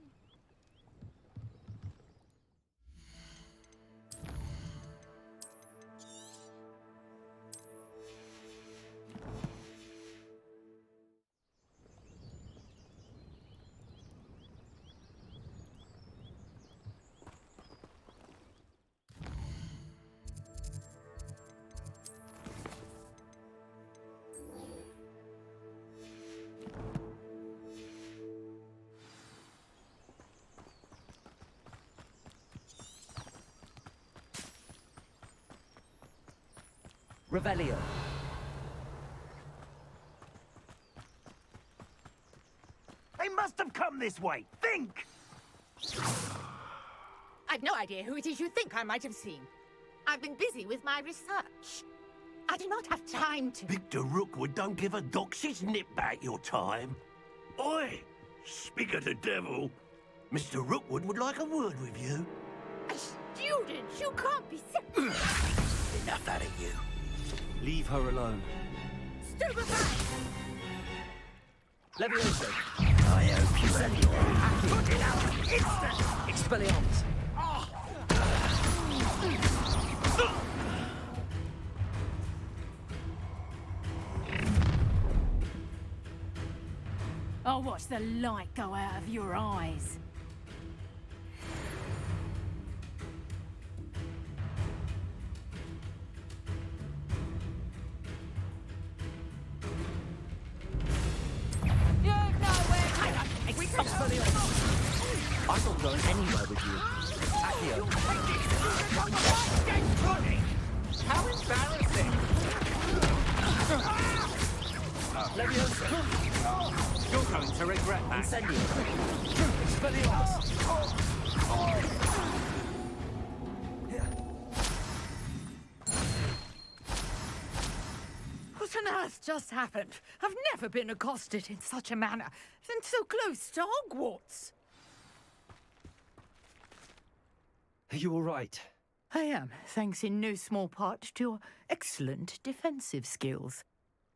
Revelio. They must have come this way. Think! I've no idea who it is you think I might have seen. I've been busy with my research. I do not have time to... Victor Rookwood don't give a doxy's nip back your time. Oi! Speak of the devil. Mr. Rookwood would like a word with you. A student? You can't be serious. Enough out of you. Leave her alone. Stupefy! Levioso. I hope you have your... Put it out! Instant! Expelliarmus. I'll watch the light go out of your eyes. I'm not going anywhere with you. Accio. How embarrassing! Leviosa. You're going to regret that. Incendio. Expelliarmus. What on earth just happened? I've never been accosted in such a manner, and so close to Hogwarts. Are you all right? I am, thanks in no small part to your excellent defensive skills.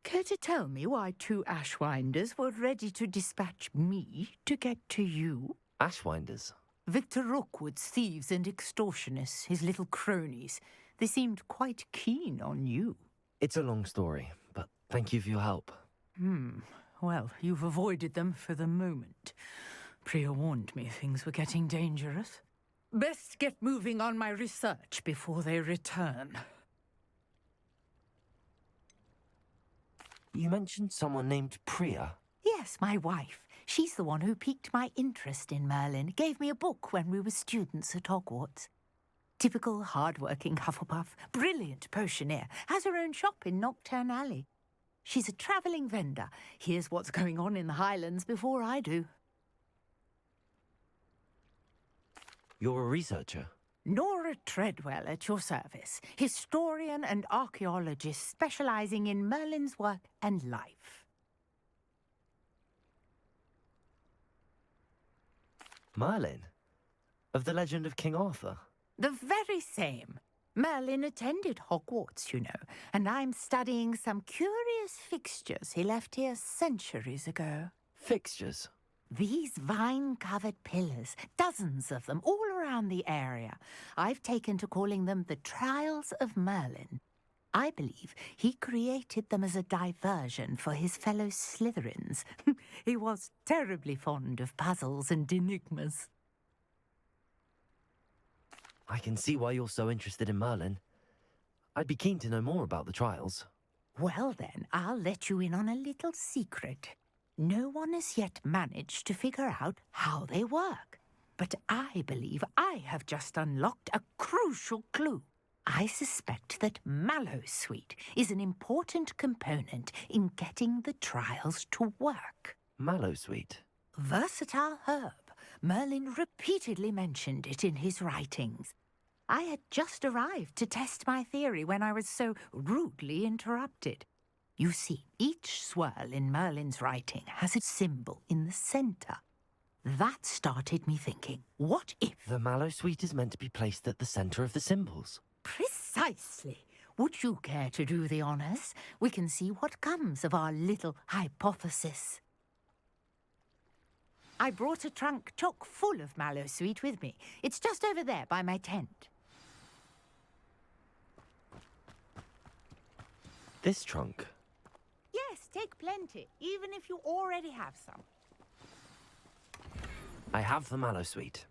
Care to tell me why two Ashwinders were ready to dispatch me to get to you? Ashwinders? Victor Rookwood's thieves and extortionists, his little cronies. They seemed quite keen on you. It's a long story, but thank you for your help. Well, you've avoided them for the moment. Priya warned me things were getting dangerous. Best get moving on my research before they return. You mentioned someone named Priya. Yes, my wife. She's the one who piqued my interest in Merlin. Gave me a book when we were students at Hogwarts. Typical hard-working Hufflepuff, brilliant potioneer, has her own shop in Knockturn Alley. She's a travelling vendor. Hears what's going on in the Highlands before I do. You're a researcher? Nora Treadwell at your service, historian and archaeologist specialising in Merlin's work and life. Merlin? Of the legend of King Arthur? The very same. Merlin attended Hogwarts, you know, and I'm studying some curious fixtures he left here centuries ago. Fixtures? These vine-covered pillars, dozens of them, all around the area. I've taken to calling them the Trials of Merlin. I believe he created them as a diversion for his fellow Slytherins. He was terribly fond of puzzles and enigmas. I can see why you're so interested in Merlin. I'd be keen to know more about the trials. Well then, I'll let you in on a little secret. No one has yet managed to figure out how they work. But I believe I have just unlocked a crucial clue. I suspect that Mallowsweet is an important component in getting the trials to work. Mallowsweet? Versatile herb. Merlin repeatedly mentioned it in his writings. I had just arrived to test my theory when I was so rudely interrupted. You see, each swirl in Merlin's writing has a symbol in the center. That started me thinking, what if... The mallow sweet is meant to be placed at the center of the symbols. Precisely. Would you care to do the honors? We can see what comes of our little hypothesis. I brought a trunk chock full of mallow sweet with me. It's just over there by my tent. This trunk? Yes, take plenty, even if you already have some. I have the mallow sweet.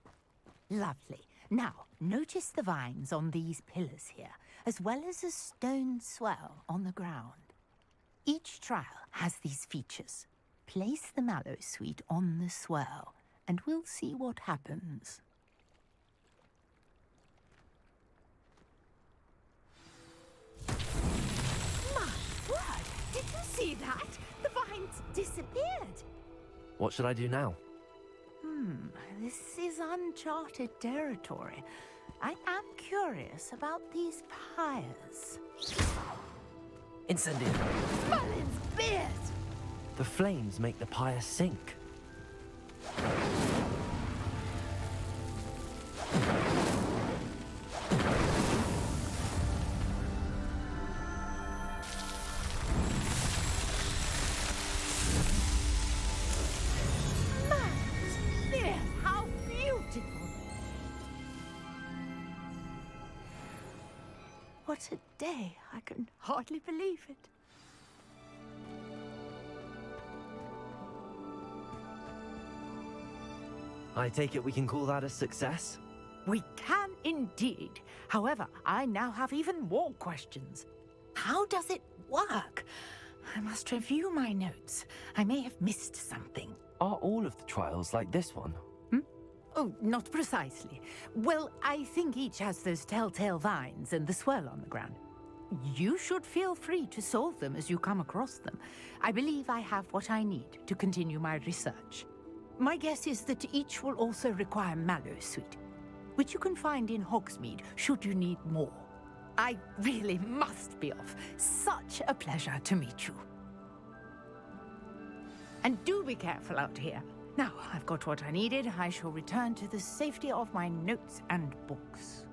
Lovely. Now, notice the vines on these pillars here, as well as a stone swell on the ground. Each trial has these features. Place the mallow sweet on the swell, and we'll see what happens. My word! Did you see that? The vines disappeared. What should I do now? This is uncharted territory. I am curious about these pyres. Incendio! Merlin's beard! The flames make the pyre sink. How beautiful! What a day! I can hardly believe it. I take it we can call that a success? We can indeed. However, I now have even more questions. How does it work? I must review my notes. I may have missed something. Are all of the trials like this one? Oh, not precisely. Well, I think each has those telltale vines and the swirl on the ground. You should feel free to solve them as you come across them. I believe I have what I need to continue my research. My guess is that each will also require mallow sweet, which you can find in Hogsmeade should you need more. I really must be off. Such a pleasure to meet you. And do be careful out here. Now, I've got what I needed. I shall return to the safety of my notes and books.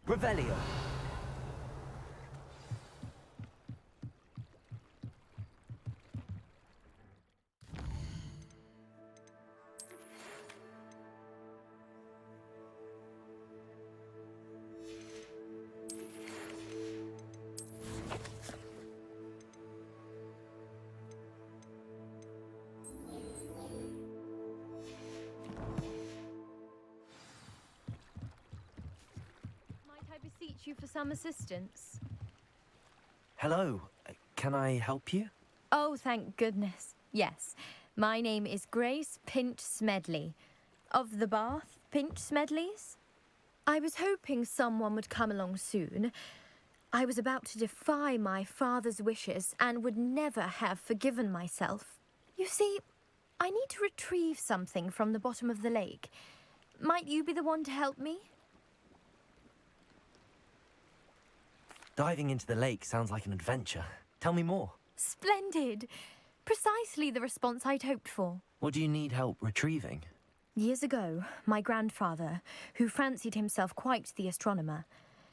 Revelio. Beseech you for some assistance. Hello. Can I help you? Oh, thank goodness. Yes. My name is Grace Pinch Smedley. Of the Bath Pinch Smedleys? I was hoping someone would come along soon. I was about to defy my father's wishes and would never have forgiven myself. You see, I need to retrieve something from the bottom of the lake. Might you be the one to help me? Diving into the lake sounds like an adventure. Tell me more. Splendid! Precisely the response I'd hoped for. What do you need help retrieving? Years ago, my grandfather, who fancied himself quite the astronomer,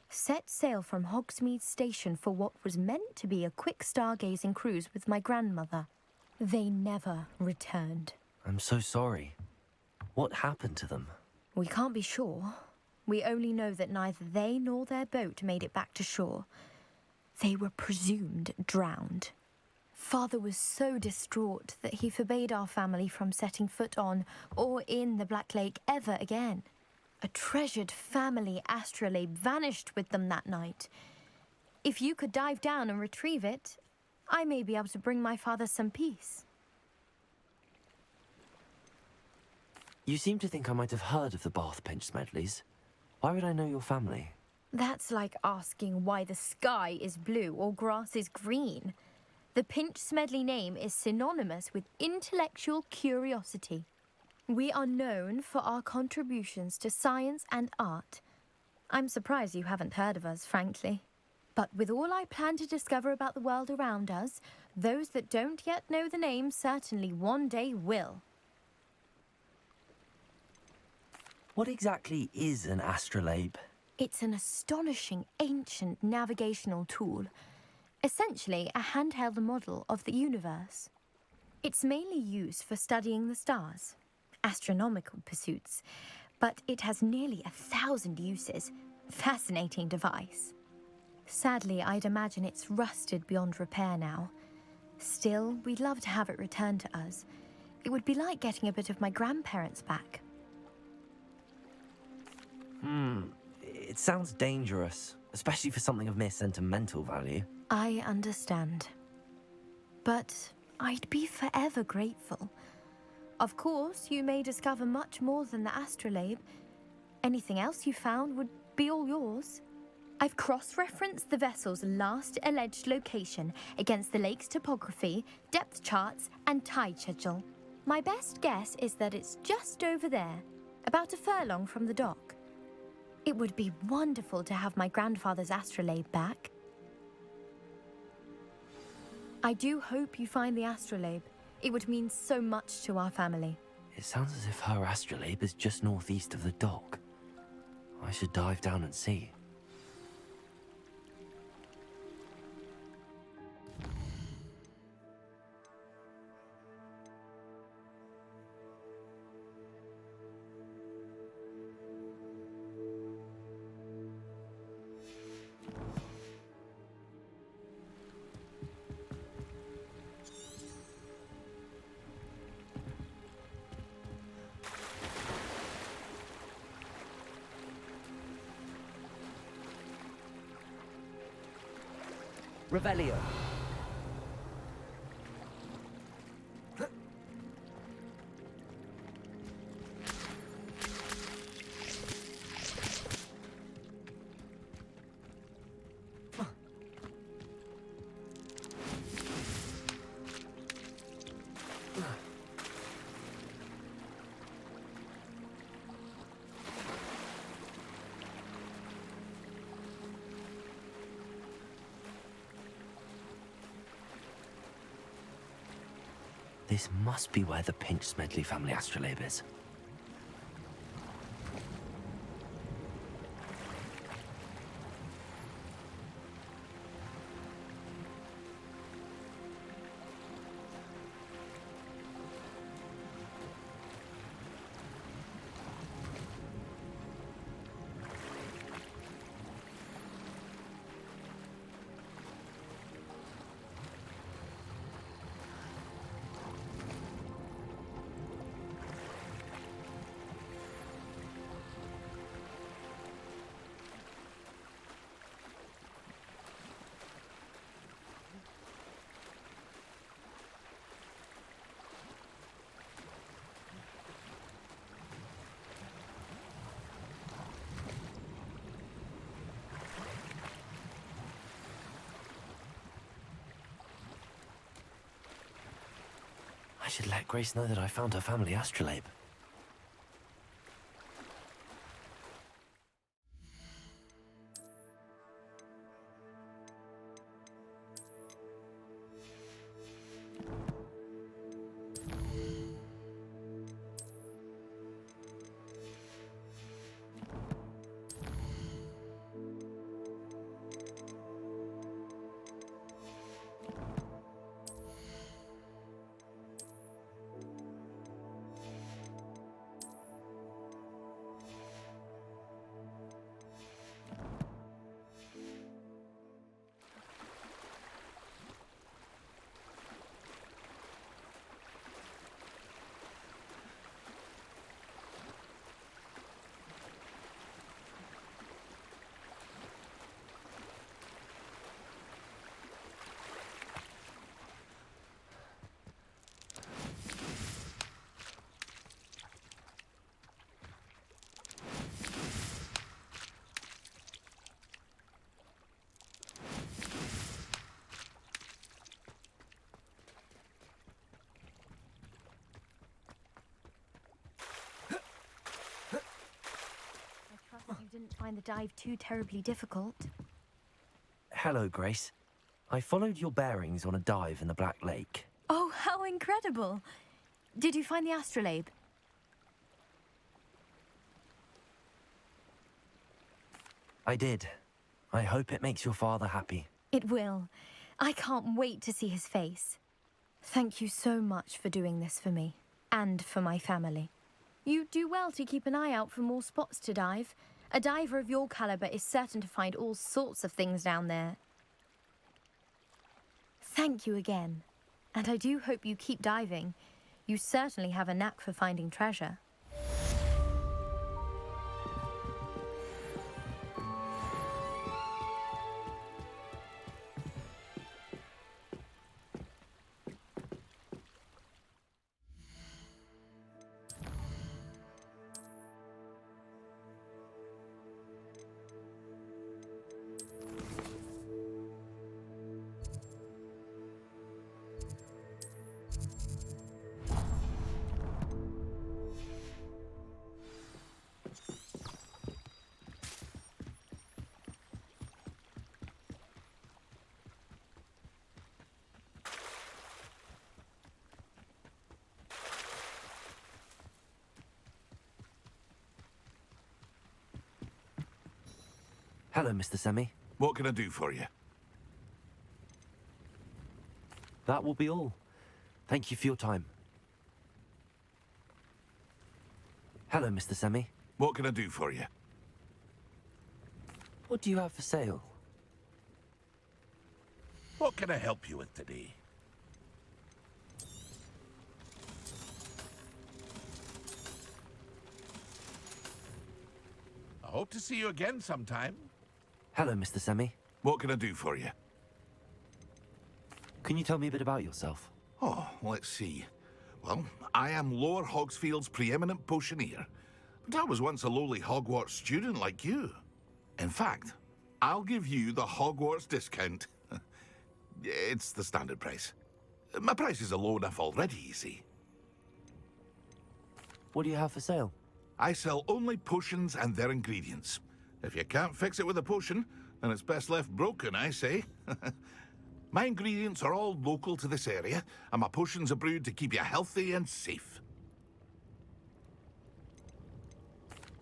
set sail from Hogsmeade Station for what was meant to be a quick stargazing cruise with my grandmother. They never returned. I'm so sorry. What happened to them? We can't be sure. We only know that neither they nor their boat made it back to shore. They were presumed drowned. Father was so distraught that he forbade our family from setting foot on or in the Black Lake ever again. A treasured family astrolabe vanished with them that night. If you could dive down and retrieve it, I may be able to bring my father some peace. You seem to think I might have heard of the Bath Pinch Smedleys. Why would I know your family? That's like asking why the sky is blue or grass is green. The Pinch Smedley name is synonymous with intellectual curiosity. We are known for our contributions to science and art. I'm surprised you haven't heard of us, frankly. But with all I plan to discover about the world around us, those that don't yet know the name certainly one day will. What exactly is an astrolabe? It's an astonishing ancient navigational tool. Essentially, a handheld model of the universe. It's mainly used for studying the stars, astronomical pursuits, but it has nearly 1,000 uses. Fascinating device. Sadly, I'd imagine it's rusted beyond repair now. Still, we'd love to have it returned to us. It would be like getting a bit of my grandparents back. It sounds dangerous, especially for something of mere sentimental value. I understand. But I'd be forever grateful. Of course, you may discover much more than the astrolabe. Anything else you found would be all yours. I've cross-referenced the vessel's last alleged location against the lake's topography, depth charts, and tide schedule. My best guess is that it's just over there, about a furlong from the dock. It would be wonderful to have my grandfather's astrolabe back. I do hope you find the astrolabe. It would mean so much to our family. It sounds as if her astrolabe is just northeast of the dock. I should dive down and see. Revelio. This must be where the Pinch Smedley family astrolabe is. I should let Grace know that I found her family astrolabe. find the dive too terribly difficult. Hello, Grace. I followed your bearings on a dive in the Black Lake. Oh, how incredible! Did you find the astrolabe? I did. I hope it makes your father happy. It will. I can't wait to see his face. Thank you so much for doing this for me, and for my family. You do well to keep an eye out for more spots to dive. A diver of your caliber is certain to find all sorts of things down there. Thank you again. And I do hope you keep diving. You certainly have a knack for finding treasure. Hello, Mr. Semi. What can I do for you? That will be all. Thank you for your time. Hello, Mr. Semi. What can I do for you? What do you have for sale? What can I help you with today? I hope to see you again sometime. Hello, Mr. Semi. What can I do for you? Can you tell me a bit about yourself? Oh, let's see. Well, I am Lower Hogsfield's preeminent potioneer, but I was once a lowly Hogwarts student like you. In fact, I'll give you the Hogwarts discount. It's the standard price. My prices are low enough already, you see. What do you have for sale? I sell only potions and their ingredients. If you can't fix it with a potion, then it's best left broken, I say. My ingredients are all local to this area, and my potions are brewed to keep you healthy and safe.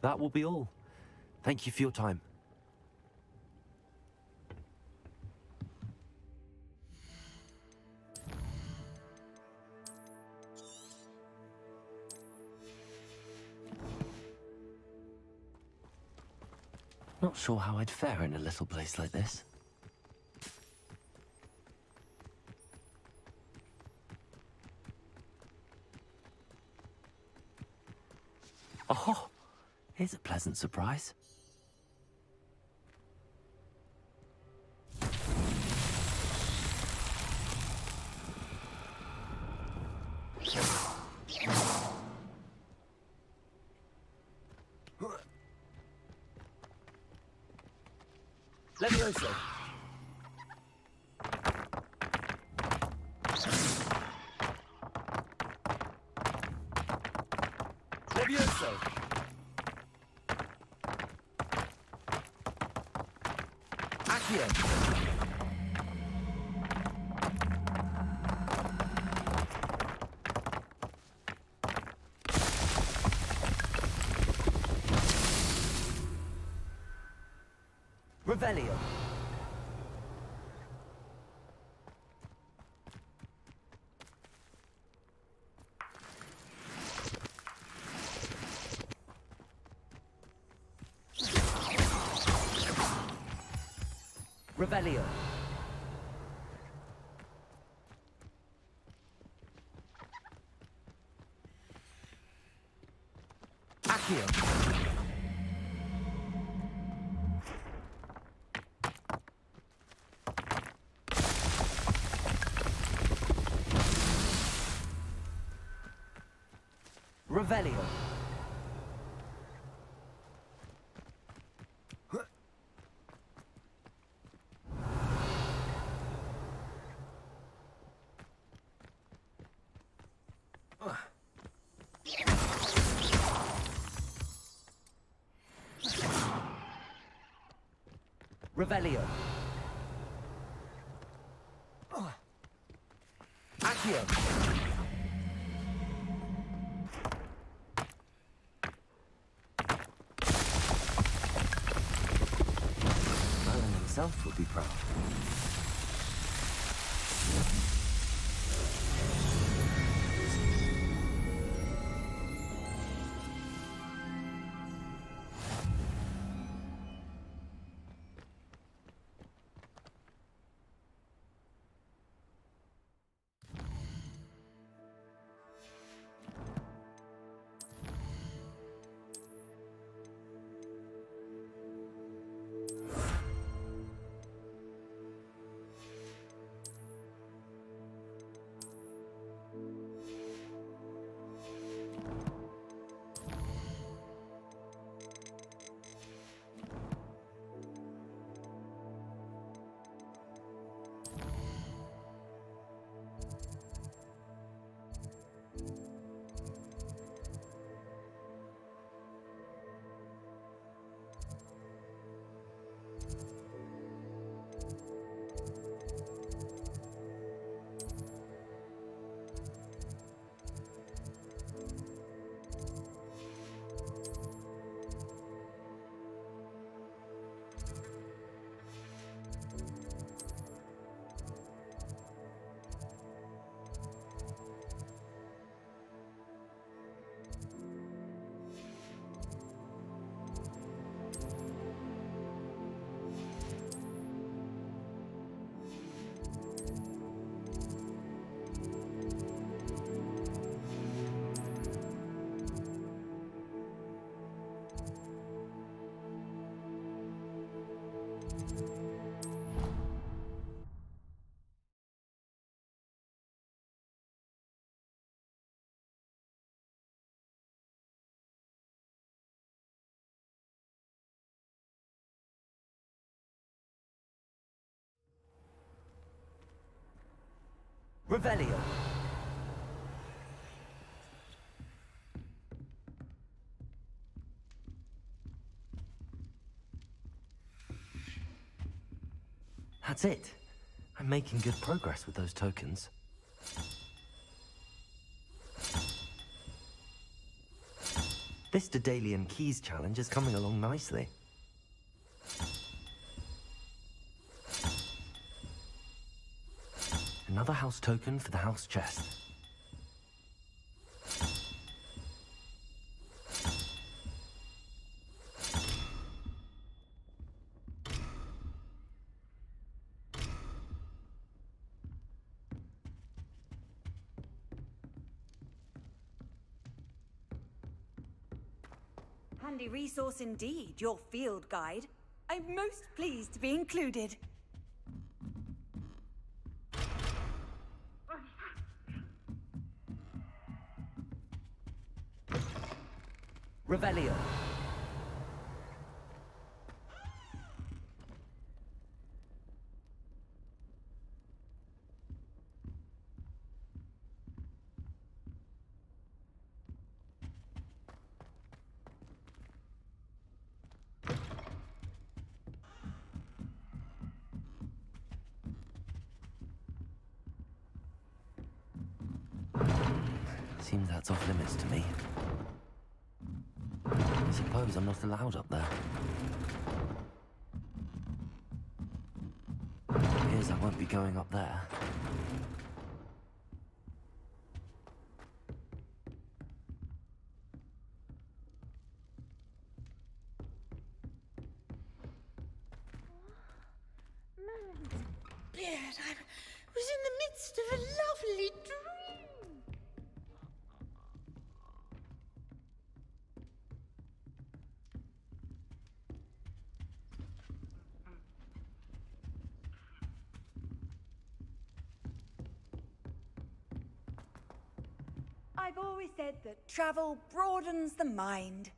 That will be all. Thank you for your time. Not sure how I'd fare in a little place like this. Oh, here's a pleasant surprise. Levioso. Levioso. Accio. Revelio. Revelio. Accio. Revelio. Revelio. Accio. Merlin himself would be proud. Revelio. That's it. I'm making good progress with those tokens. This Daedalian Keys challenge is coming along nicely. Another house token for the house chest. Handy resource indeed, your field guide. I'm most pleased to be included. Revelio. Seems that's off limits to me. I suppose I'm not allowed up there. Appears I won't be going up there. Beard, I was in the midst of a lovely dream. I've always said that travel broadens the mind.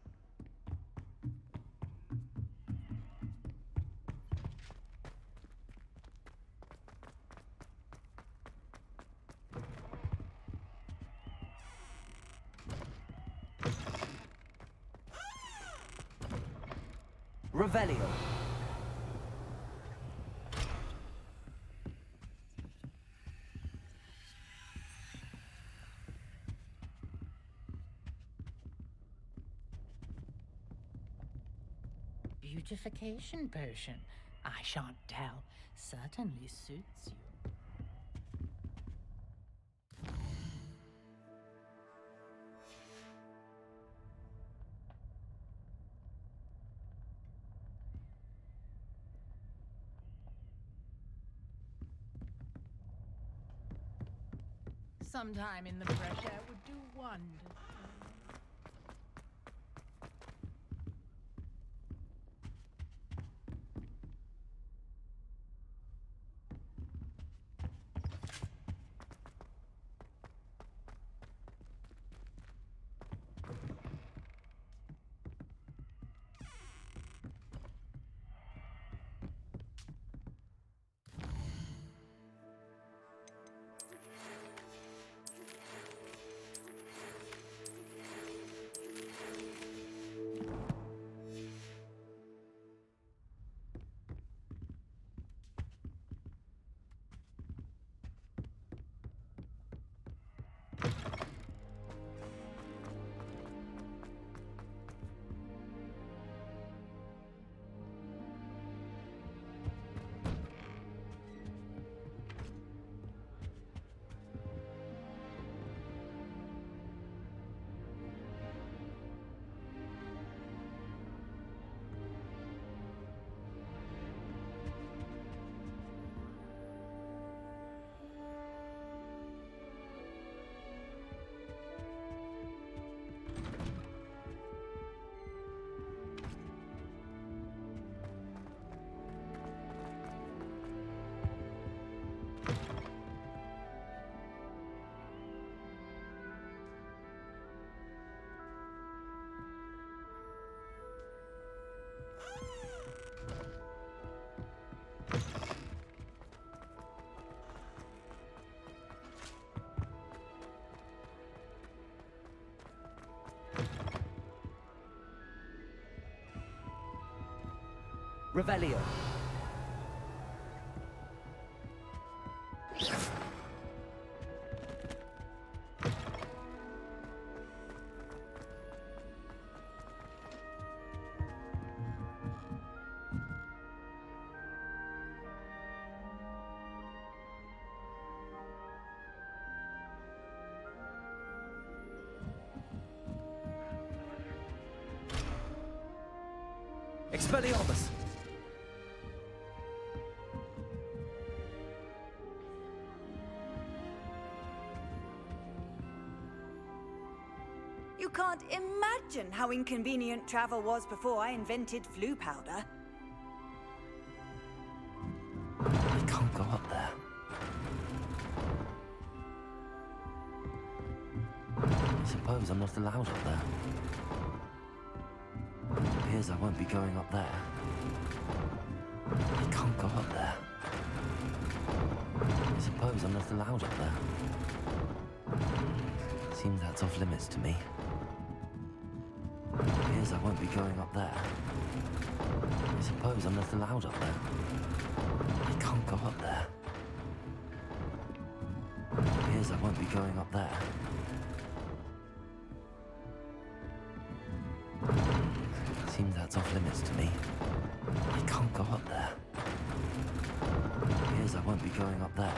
Revelio. beautification potion. I shan't tell. Certainly suits you. Sometime in the fresh air would do wonders. Revelio. Expelliarmus. You can't imagine how inconvenient travel was before I invented flu powder. I can't go up there. I suppose I'm not allowed up there. It appears I won't be going up there. I can't go up there. I suppose I'm not allowed up there. Seems that's off limits to me. It appears I won't be going up there. I suppose I'm not allowed up there. I can't go up there. It appears I won't be going up there. Seems that's off limits to me. I can't go up there. It appears I won't be going up there.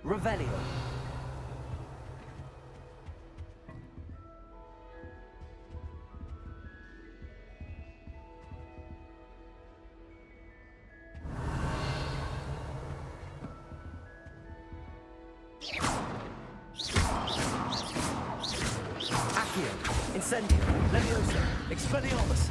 Revelio. Accio, Incendio, Leviosa, Expelliarmus.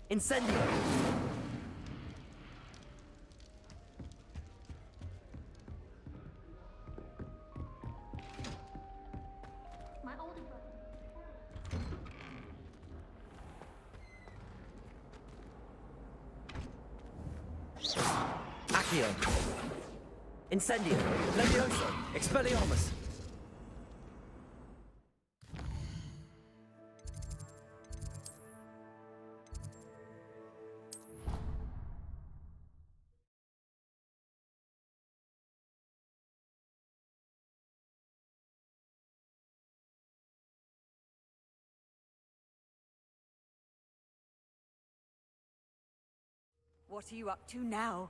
Incendio! My older brother. Accio! Incendio! Levioso! Expelliarmus! What are you up to now?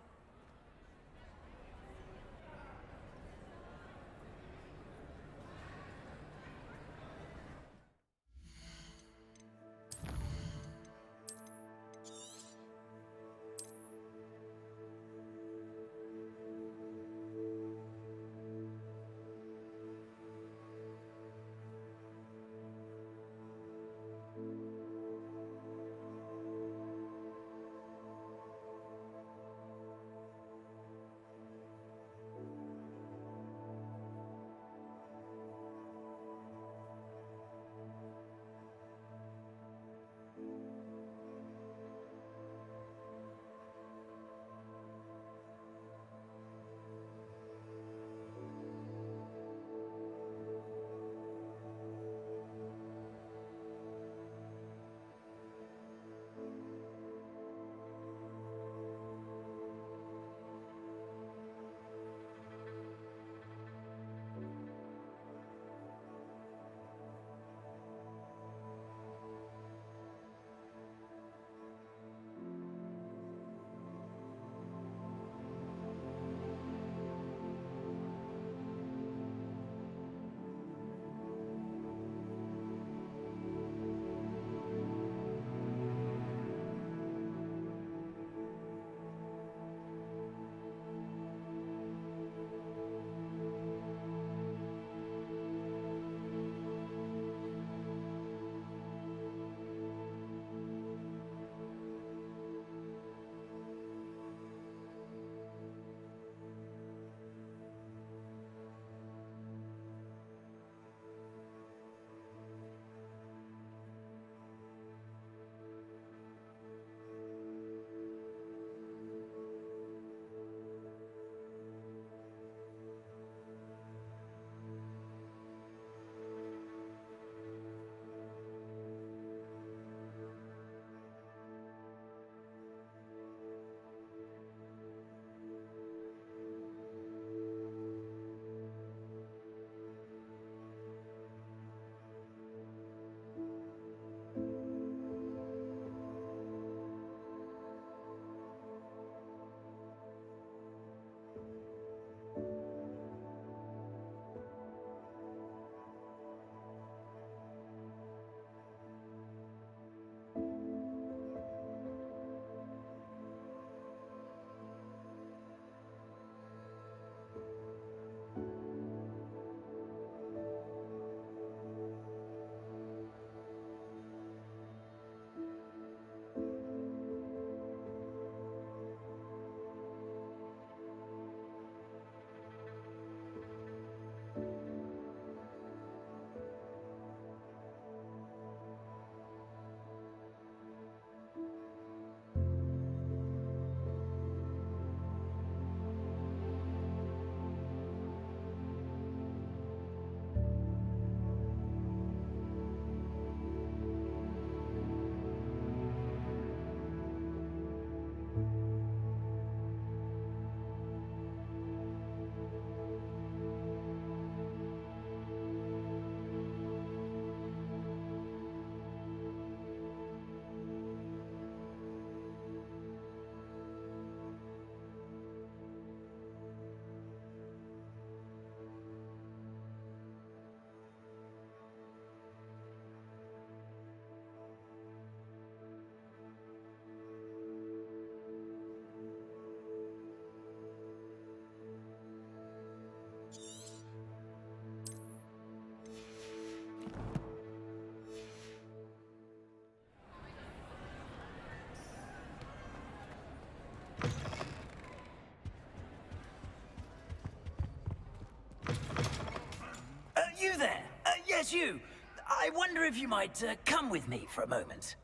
Yes, you. I wonder if you might come with me for a moment.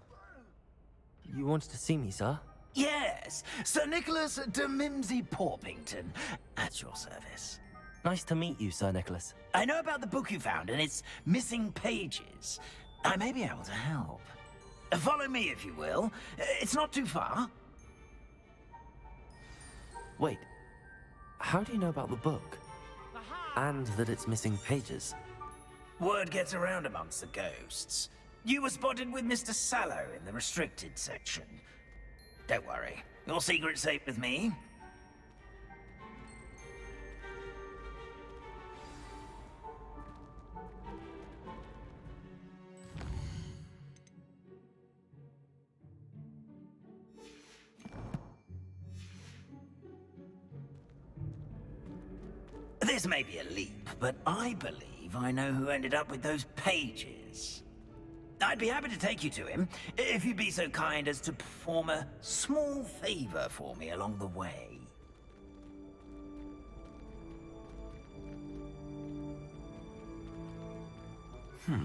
You wanted to see me, sir? Yes, Sir Nicholas de Mimsy Porpington, at your service. Nice to meet you, Sir Nicholas. I know about the book you found and its missing pages. I may be able to help. Follow me, if you will. It's not too far. Wait, how do you know about the book? And that it's missing pages? Word gets around amongst the ghosts. You were spotted with Mr. Sallow in the restricted section. Don't worry, your secret's safe with me. This may be a leap, but I believe I know who ended up with those pages. I'd be happy to take you to him, if you'd be so kind as to perform a small favor for me along the way. A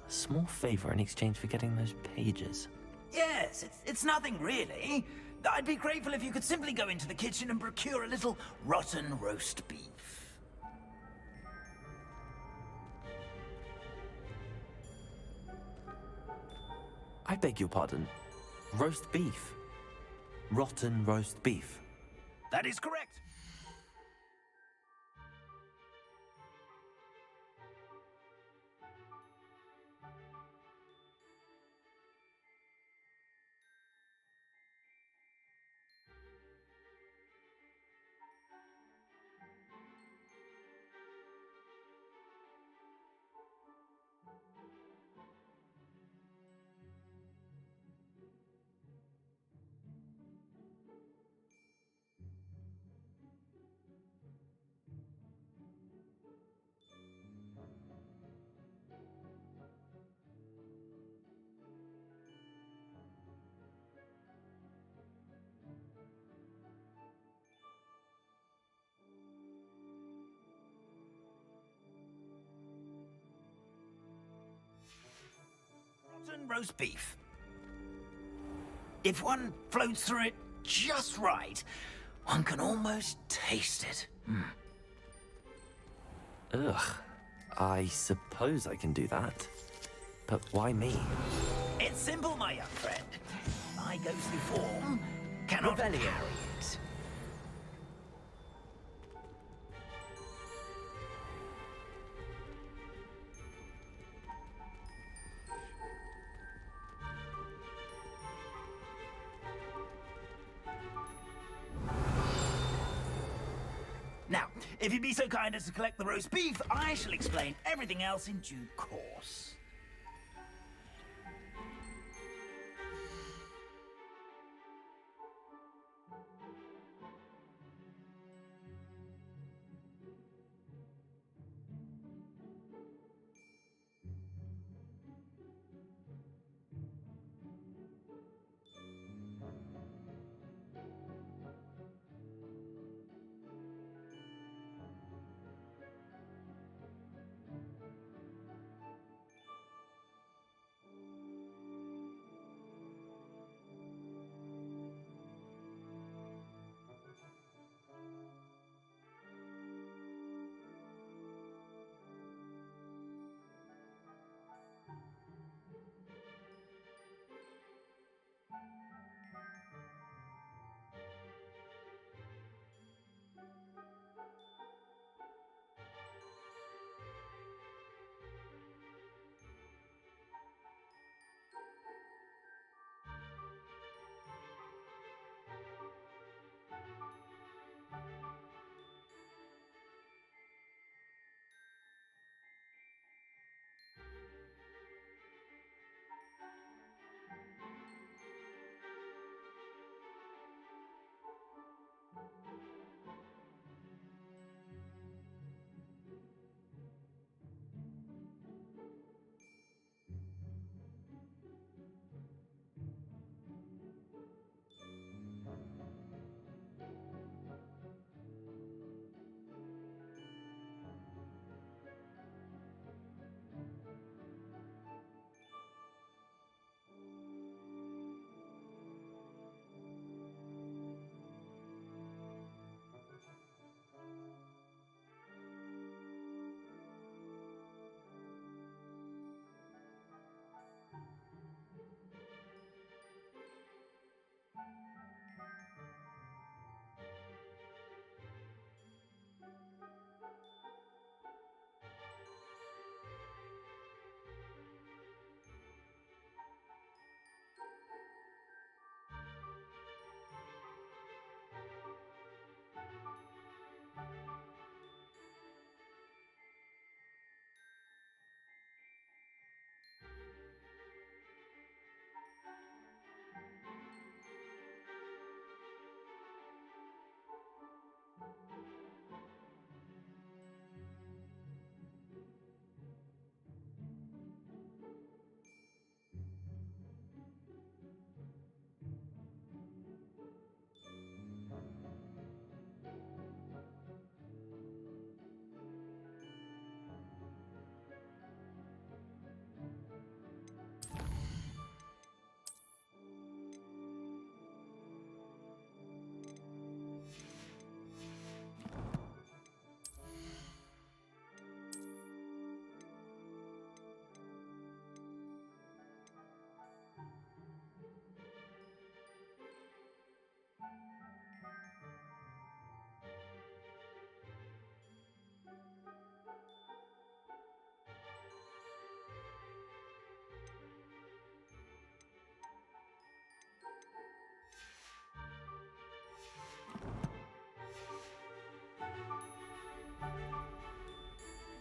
small favor in exchange for getting those pages. Yes, it's nothing really. I'd be grateful if you could simply go into the kitchen and procure a little rotten roast beef. I beg your pardon. Roast beef. Rotten roast beef. That is correct. Rotten roast beef. If one floats through it just right, one can almost taste it. Ugh. I suppose I can do that. But why me? It's simple, my young friend. My ghostly form cannot carry it. Now, if you'd be so kind as to collect the roast beef, I shall explain everything else in due course.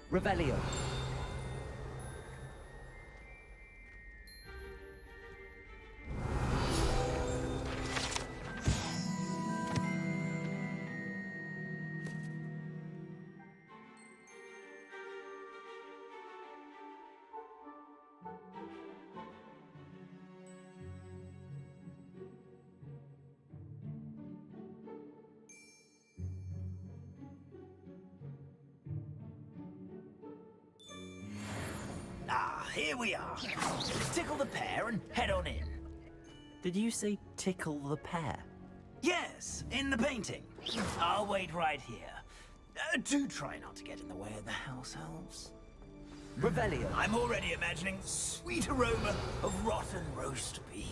Revelio. Ah, here we are. Tickle the pear and head on in. Did you say tickle the pear? Yes, in the painting. I'll wait right here. Do try not to get in the way of the house elves. Revelio. I'm already imagining sweet aroma of rotten roast beef.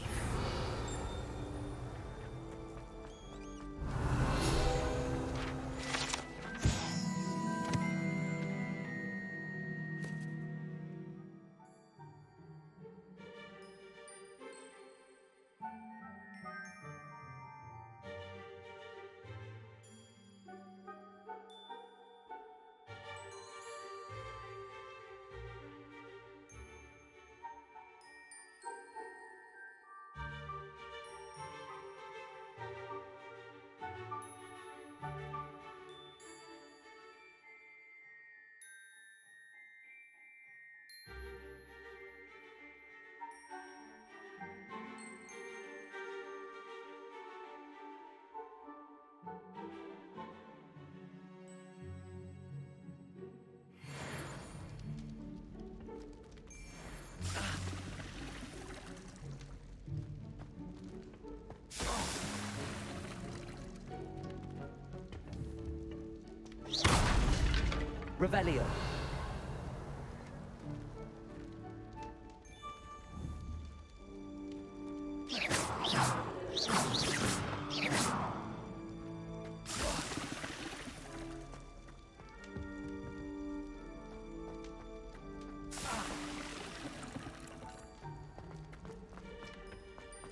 Revelio.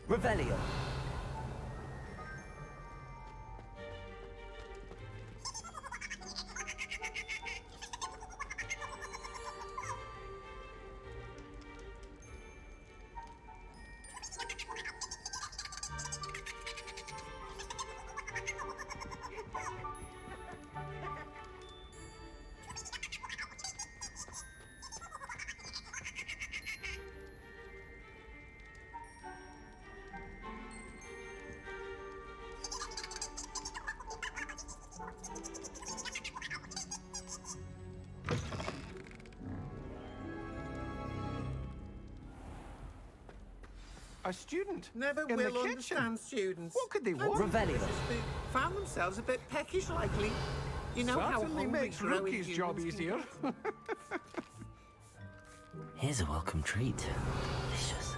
Revelio. A student? Never in will the understand kitchen. students. What could they Fancy want? Revelio. Found themselves a bit peckish lately. You know how Certainly hungry makes growing Rookie's job humans can easier. get. Here's a welcome treat. Delicious.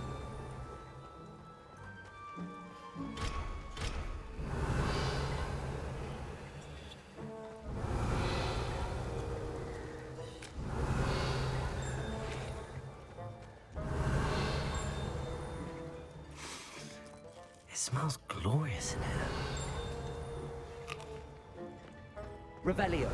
It smells glorious in here. Revelio.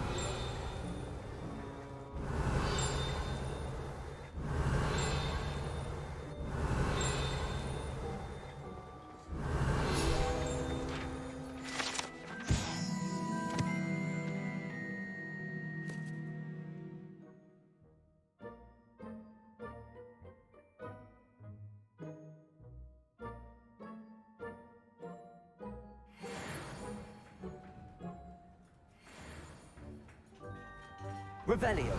Revelio.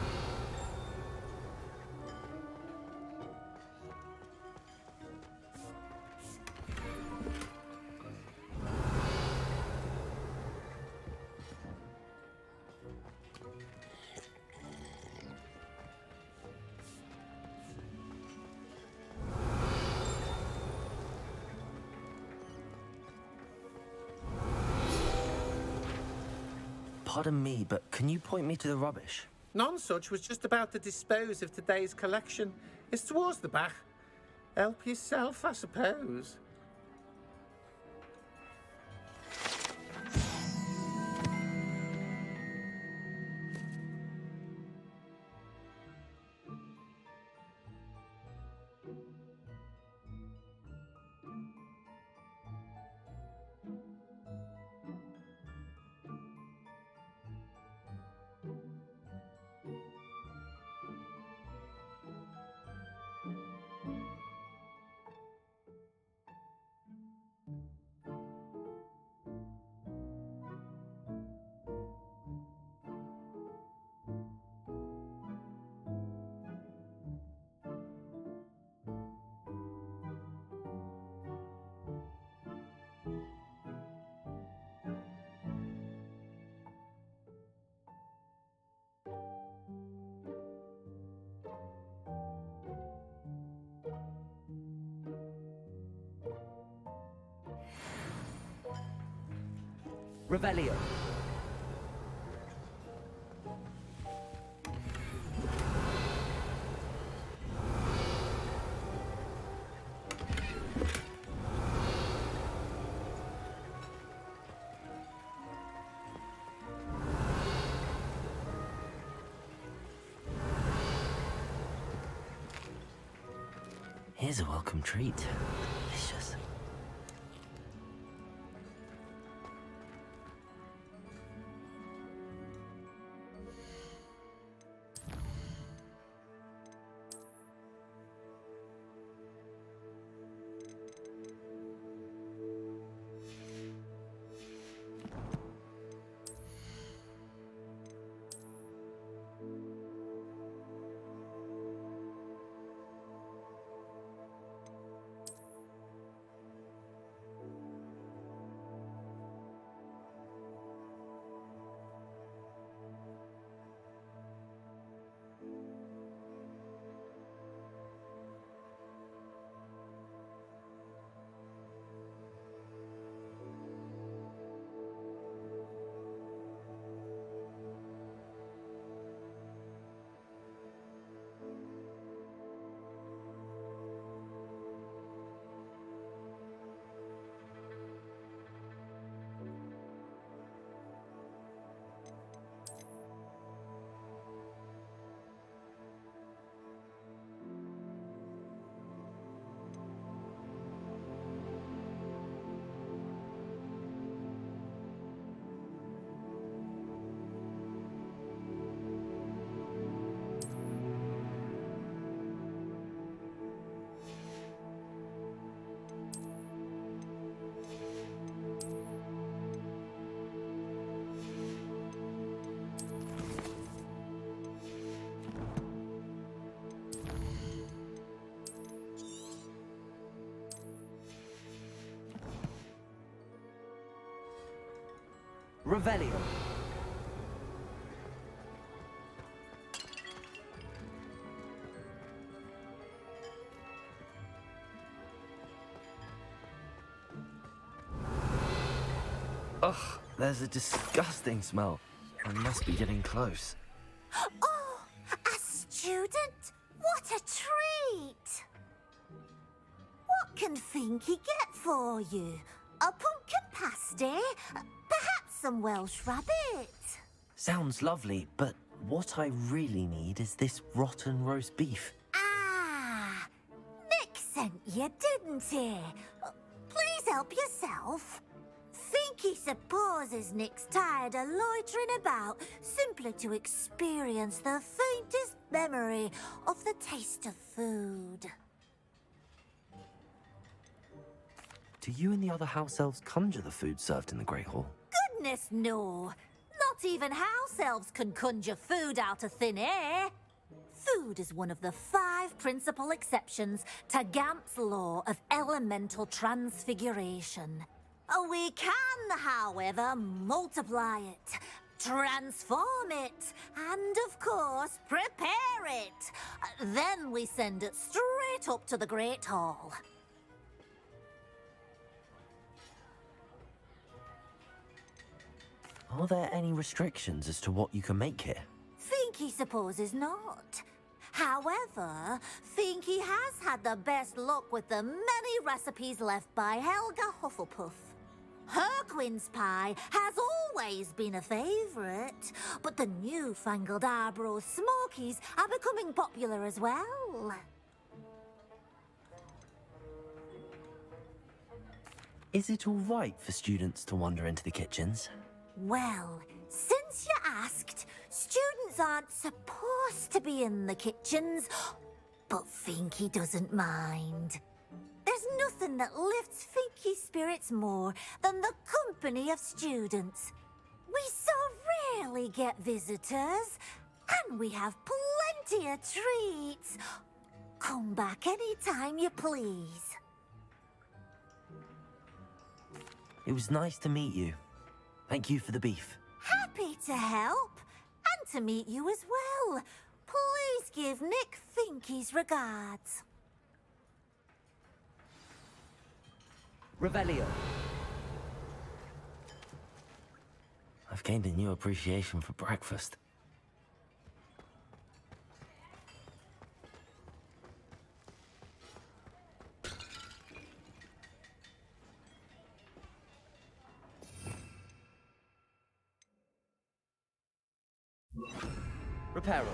Pardon me, but can you point me to the rubbish? Nonsuch was just about to dispose of today's collection. It's towards the back. Help yourself, I suppose. Revelio. Here's a welcome treat. Delicious. Revelio. Ugh, there's a disgusting smell. I must be getting close. Oh, a student? What a treat! What can Finky get for you? A pumpkin pasty? Perhaps some Welsh rabbit? Sounds lovely, but what I really need is this rotten roast beef. Ah, Nick sent you, didn't he? Please help yourself. Finky supposes Nick's tired of loitering about simply to experience the faintest memory of the taste of food. Do you and the other house elves conjure the food served in the Great Hall? Goodness, no. Not even house elves can conjure food out of thin air. Food is one of the 5 principal exceptions to Gamp's law of elemental transfiguration. We can, however, multiply it, transform it, and, of course, prepare it. Then we send it straight up to the Great Hall. Are there any restrictions as to what you can make here? Finky supposes not. However, Finky has had the best luck with the many recipes left by Helga Hufflepuff. Her quince pie has always been a favourite, but the newfangled Arbroath Smokies are becoming popular as well. Is it all right for students to wander into the kitchens? Well, since you asked, students aren't supposed to be in the kitchens, but Finky doesn't mind. There's nothing that lifts Finky's spirits more than the company of students. We so rarely get visitors, and we have plenty of treats. Come back any time you please. It was nice to meet you. Thank you for the beef. Happy to help, and to meet you as well. Please give Nick Finky's regards. Revelio. I've gained a new appreciation for breakfast. Reparo.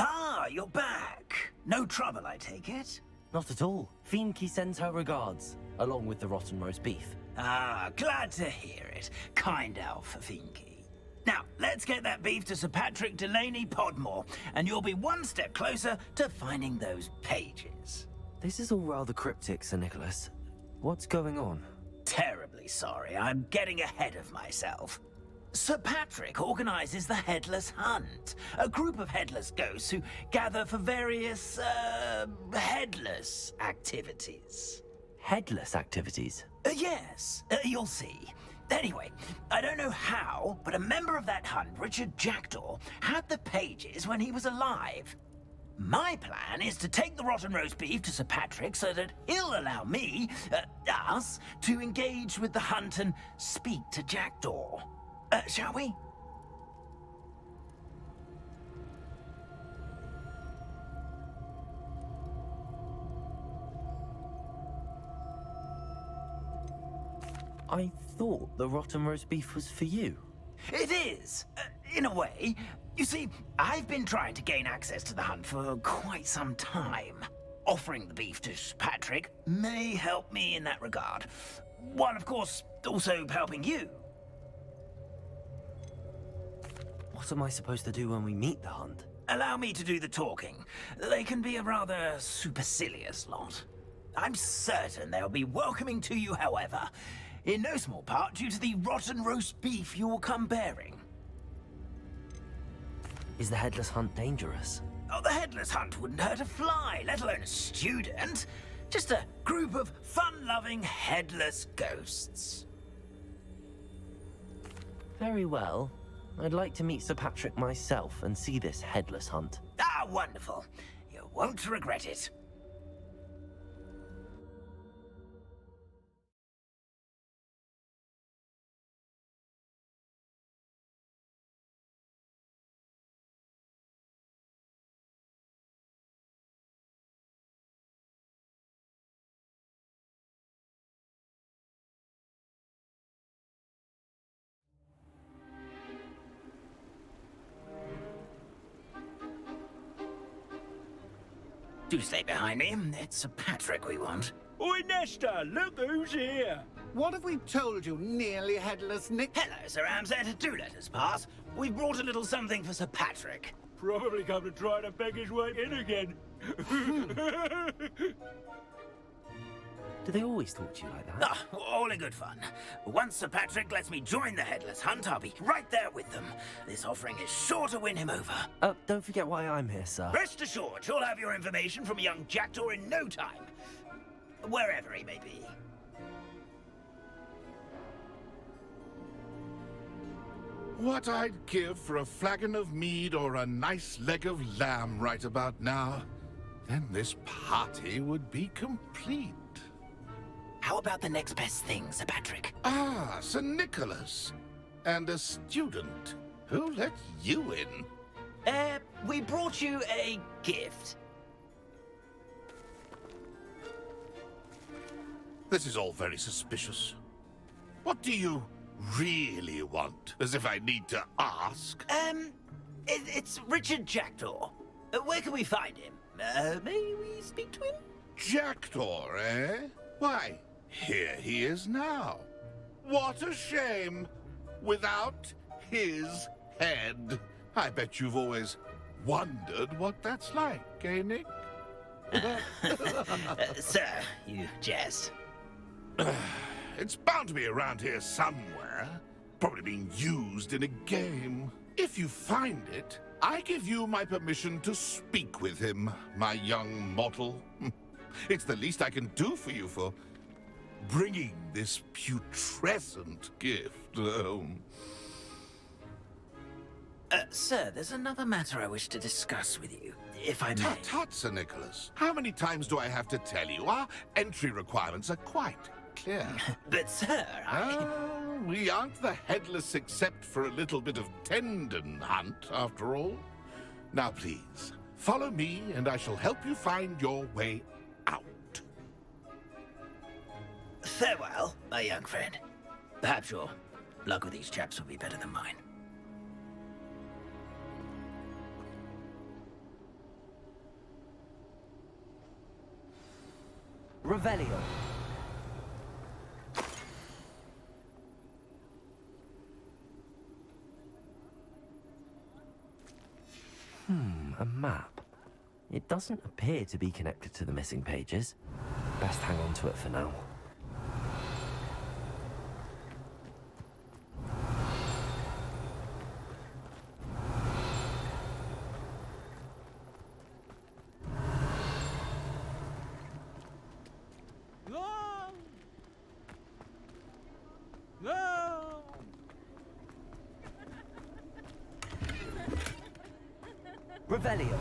Ah, you're back. No trouble, I take it? Not at all. Fienke sends her regards, along with the rotten roast beef. Ah, glad to hear it. Kind elf, Fienke. Now, let's get that beef to Sir Patrick Delaney Podmore, and you'll be one step closer to finding those pages. This is all rather cryptic, Sir Nicholas. What's going on? Terribly sorry, I'm getting ahead of myself. Sir Patrick organizes the Headless Hunt, a group of headless ghosts who gather for various, headless activities. Headless activities? Yes, you'll see. Anyway, I don't know how, but a member of that hunt, Richard Jackdaw, had the pages when he was alive. My plan is to take the rotten roast beef to Sir Patrick so that he'll allow me, us, to engage with the hunt and speak to Jackdaw. Shall we? I thought the rotten roast beef was for you. It is, in a way. You see, I've been trying to gain access to the hunt for quite some time. Offering the beef to Patrick may help me in that regard. While, of course, also helping you. What am I supposed to do when we meet the hunt? Allow me to do the talking. They can be a rather supercilious lot. I'm certain they'll be welcoming to you, however, in no small part due to the rotten roast beef you will come bearing. Is the Headless Hunt dangerous? Oh, the Headless Hunt wouldn't hurt a fly, let alone a student. Just a group of fun-loving headless ghosts. Very well. I'd like to meet Sir Patrick myself and see this Headless Hunt. Ah, wonderful. You won't regret it. Do stay behind me. It's Sir Patrick we want. Oi, Nesta, look who's here. What have we told you, nearly headless Nick? Hello, Sir Ramsed. Do let us pass. We've brought a little something for Sir Patrick. Probably come to try to beg his way in again. Do they always talk to you like that? Ah, all in good fun. Once Sir Patrick lets me join the Headless Hunt, I'll be right there with them. This offering is sure to win him over. Don't forget why I'm here, sir. Rest assured, you'll have your information from a young Jackdaw in no time. Wherever he may be. What I'd give for a flagon of mead or a nice leg of lamb right about now. Then this party would be complete. How about the next best thing, Sir Patrick? Ah, Sir Nicholas. And a student. Who let you in? We brought you a gift. This is all very suspicious. What do you really want? As if I need to ask. It's Richard Jackdaw. Where can we find him? May we speak to him? Jackdaw, eh? Why, here he is now. What a shame. Without his head. I bet you've always wondered what that's like, eh, Nick? Sir, you jest. It's bound to be around here somewhere. Probably being used in a game. If you find it, I give you my permission to speak with him, my young mortal. It's the least I can do for you for bringing this putrescent gift home. Sir, there's another matter I wish to discuss with you, if I may. Tut, tut, Sir Nicholas. How many times do I have to tell you? Our entry requirements are quite clear. But, sir, we aren't the headless except for a little bit of tendon hunt, after all. Now, please, follow me, and I shall help you find your way out. Farewell, my young friend. Perhaps your luck with these chaps will be better than mine. Revelio. A map. It doesn't appear to be connected to the missing pages. Best hang on to it for now. Revelio.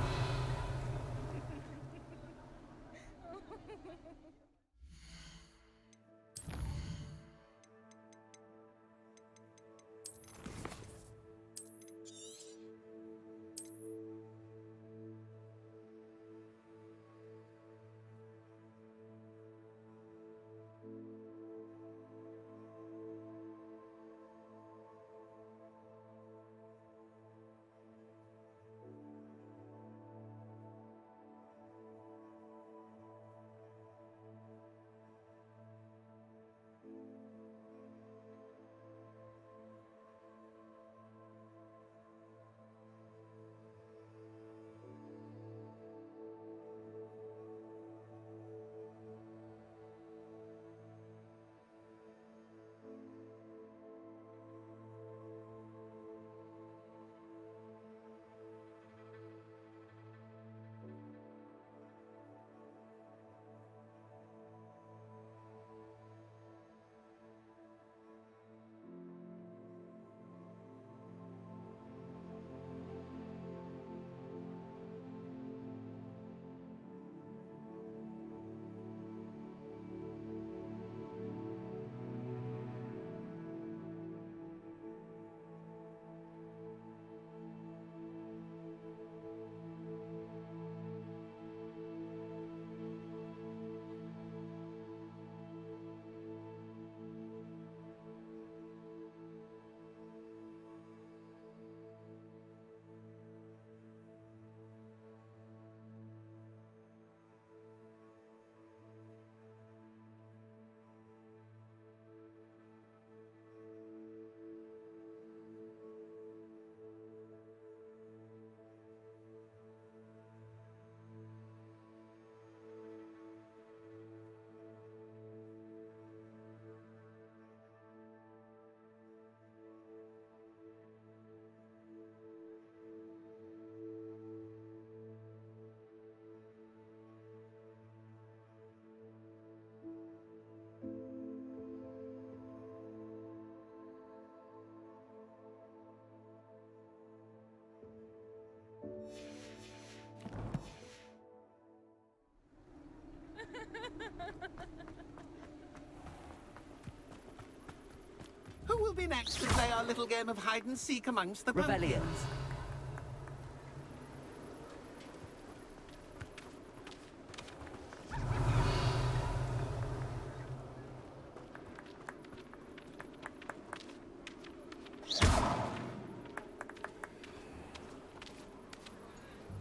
Who will be next to play our little game of hide-and-seek amongst the Revelio. pumpkins?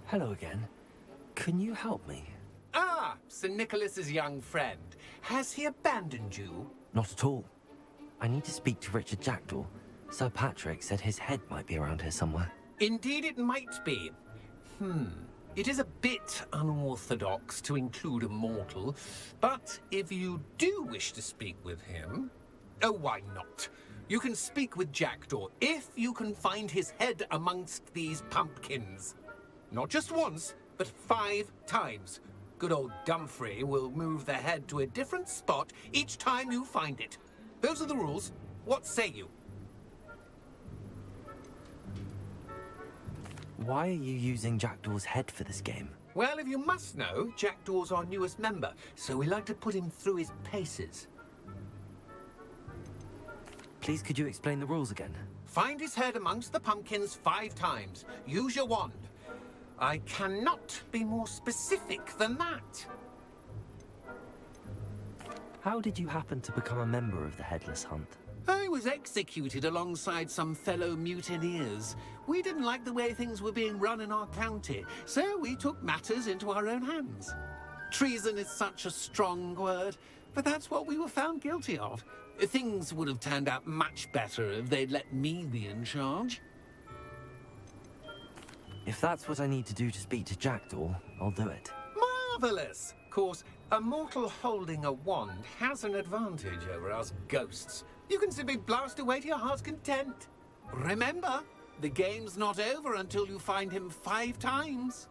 Hello again. Can you help me? Ah, Sir Nicholas's young friend. Has he abandoned you? Not at all. I need to speak to Richard Jackdaw. Sir Patrick said his head might be around here somewhere. Indeed it might be. It is a bit unorthodox to include a mortal, but if you do wish to speak with him... Oh, why not? You can speak with Jackdaw if you can find his head amongst these pumpkins. Not just once, but 5 times. Good old Dumfrey will move the head to a different spot each time you find it. Those are the rules. What say you? Why are you using Jackdaw's head for this game? Well, if you must know, Jackdaw's our newest member, so we like to put him through his paces. Please, could you explain the rules again? Find his head amongst the pumpkins 5 times. Use your wand. I cannot be more specific than that. How did you happen to become a member of the Headless Hunt? I was executed alongside some fellow mutineers. We didn't like the way things were being run in our county, so we took matters into our own hands. Treason is such a strong word, but that's what we were found guilty of. Things would have turned out much better if they'd let me be in charge. If that's what I need to do to speak to Jackdaw, I'll do it. Marvellous! Of course, a mortal holding a wand has an advantage over us ghosts. You can simply blast away to your heart's content. Remember, the game's not over until you find him 5 times.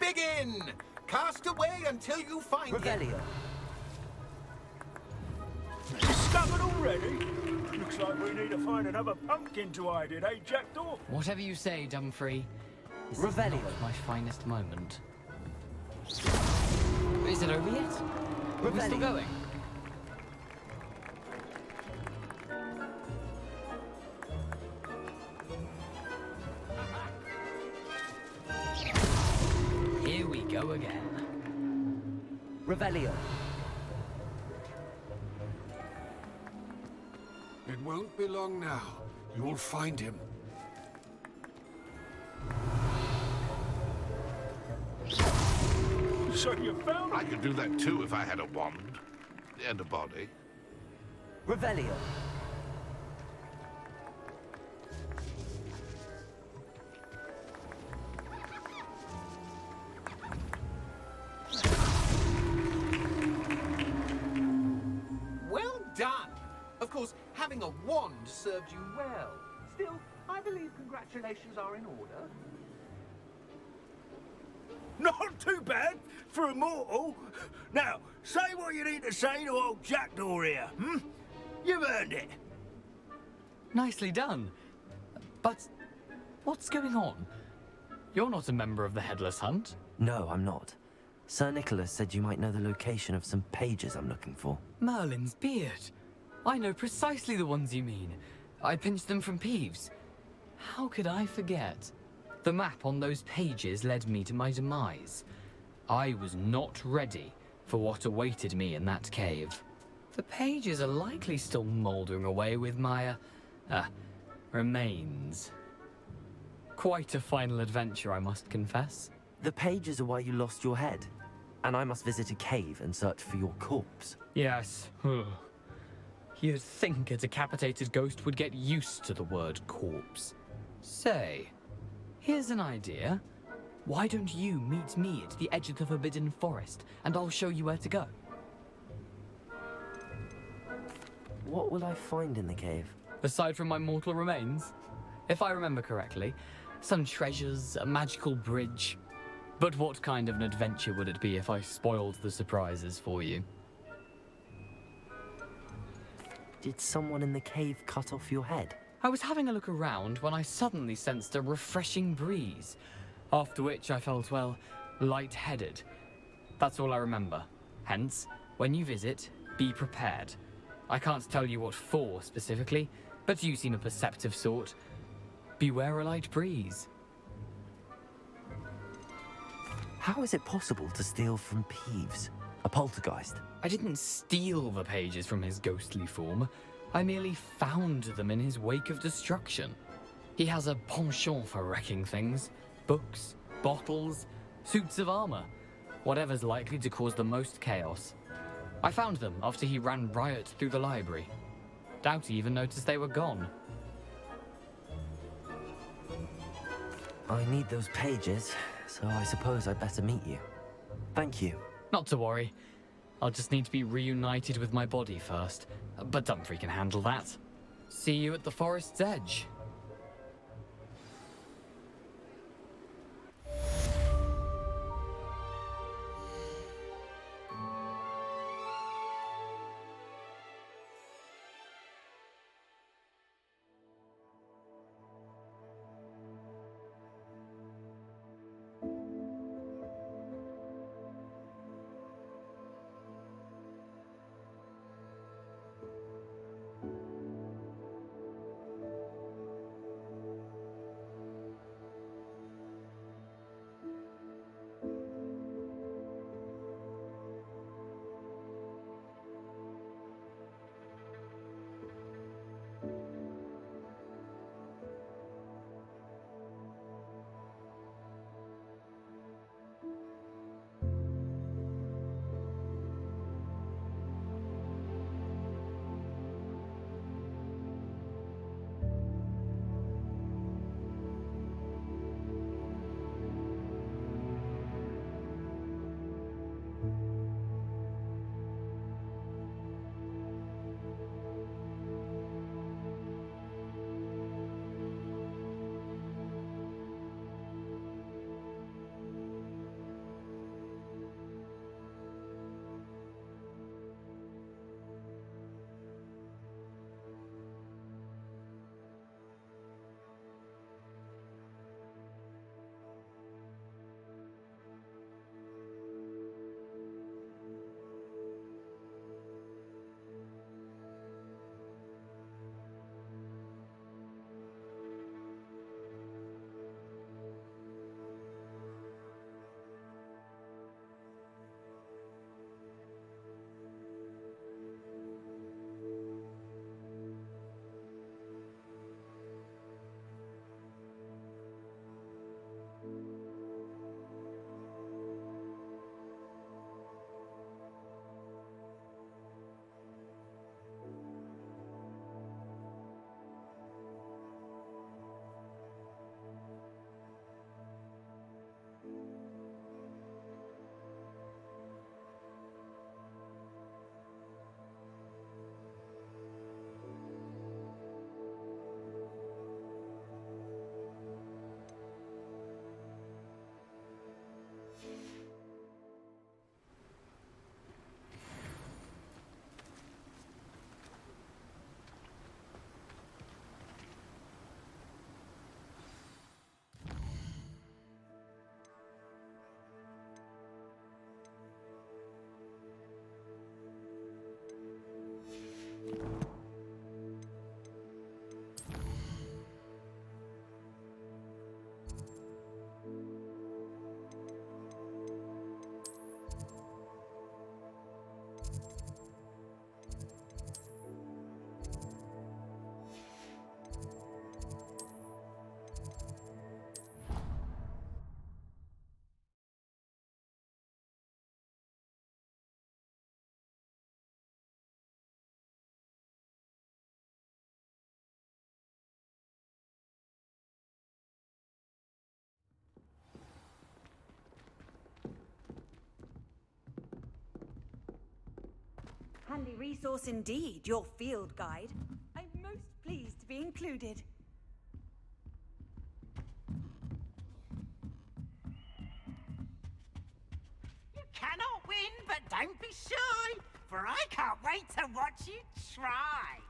Begin! Cast away until you find him. Discovered already? Looks like we need to find another pumpkin to hide in, eh, Jackdaw? Whatever you say, Dumfrey. This is not my finest moment. Is it over yet? Are we still going? Here we go again. Revelio. It won't be long now. You'll find him. So you found I could do that too if I had a wand. And a body. Revelio. Well done! Of course, having a wand served you well. Still, I believe congratulations are in order. Not too bad for a mortal. Now, say what you need to say to old Jackdaw here, You've earned it. Nicely done. But what's going on? You're not a member of the Headless Hunt. No, I'm not. Sir Nicholas said you might know the location of some pages I'm looking for. Merlin's beard. I know precisely the ones you mean. I pinched them from Peeves. How could I forget? The map on those pages led me to my demise. I was not ready for what awaited me in that cave. The pages are likely still mouldering away with my, remains. Quite a final adventure, I must confess. The pages are why you lost your head, and I must visit a cave and search for your corpse. Yes. You'd think a decapitated ghost would get used to the word corpse. Say, here's an idea. Why don't you meet me at the edge of the Forbidden Forest, and I'll show you where to go? What will I find in the cave? Aside from my mortal remains? If I remember correctly, some treasures, a magical bridge. But what kind of an adventure would it be if I spoiled the surprises for you? Did someone in the cave cut off your head? I was having a look around when I suddenly sensed a refreshing breeze, after which I felt, well, lightheaded. That's all I remember. Hence, when you visit, be prepared. I can't tell you what for specifically, but you seem a perceptive sort. Beware a light breeze. How is it possible to steal from Peeves? A poltergeist? I didn't steal the pages from his ghostly form. I merely found them in his wake of destruction. He has a penchant for wrecking things. Books, bottles, suits of armor. Whatever's likely to cause the most chaos. I found them after he ran riot through the library. Doubt he even noticed they were gone. I need those pages, so I suppose I'd better meet you. Thank you. Not to worry. I'll just need to be reunited with my body first. But Dumfries can handle that. See you at the forest's edge. Handy resource indeed, your field guide. I'm most pleased to be included. You cannot win, but don't be shy, for I can't wait to watch you try.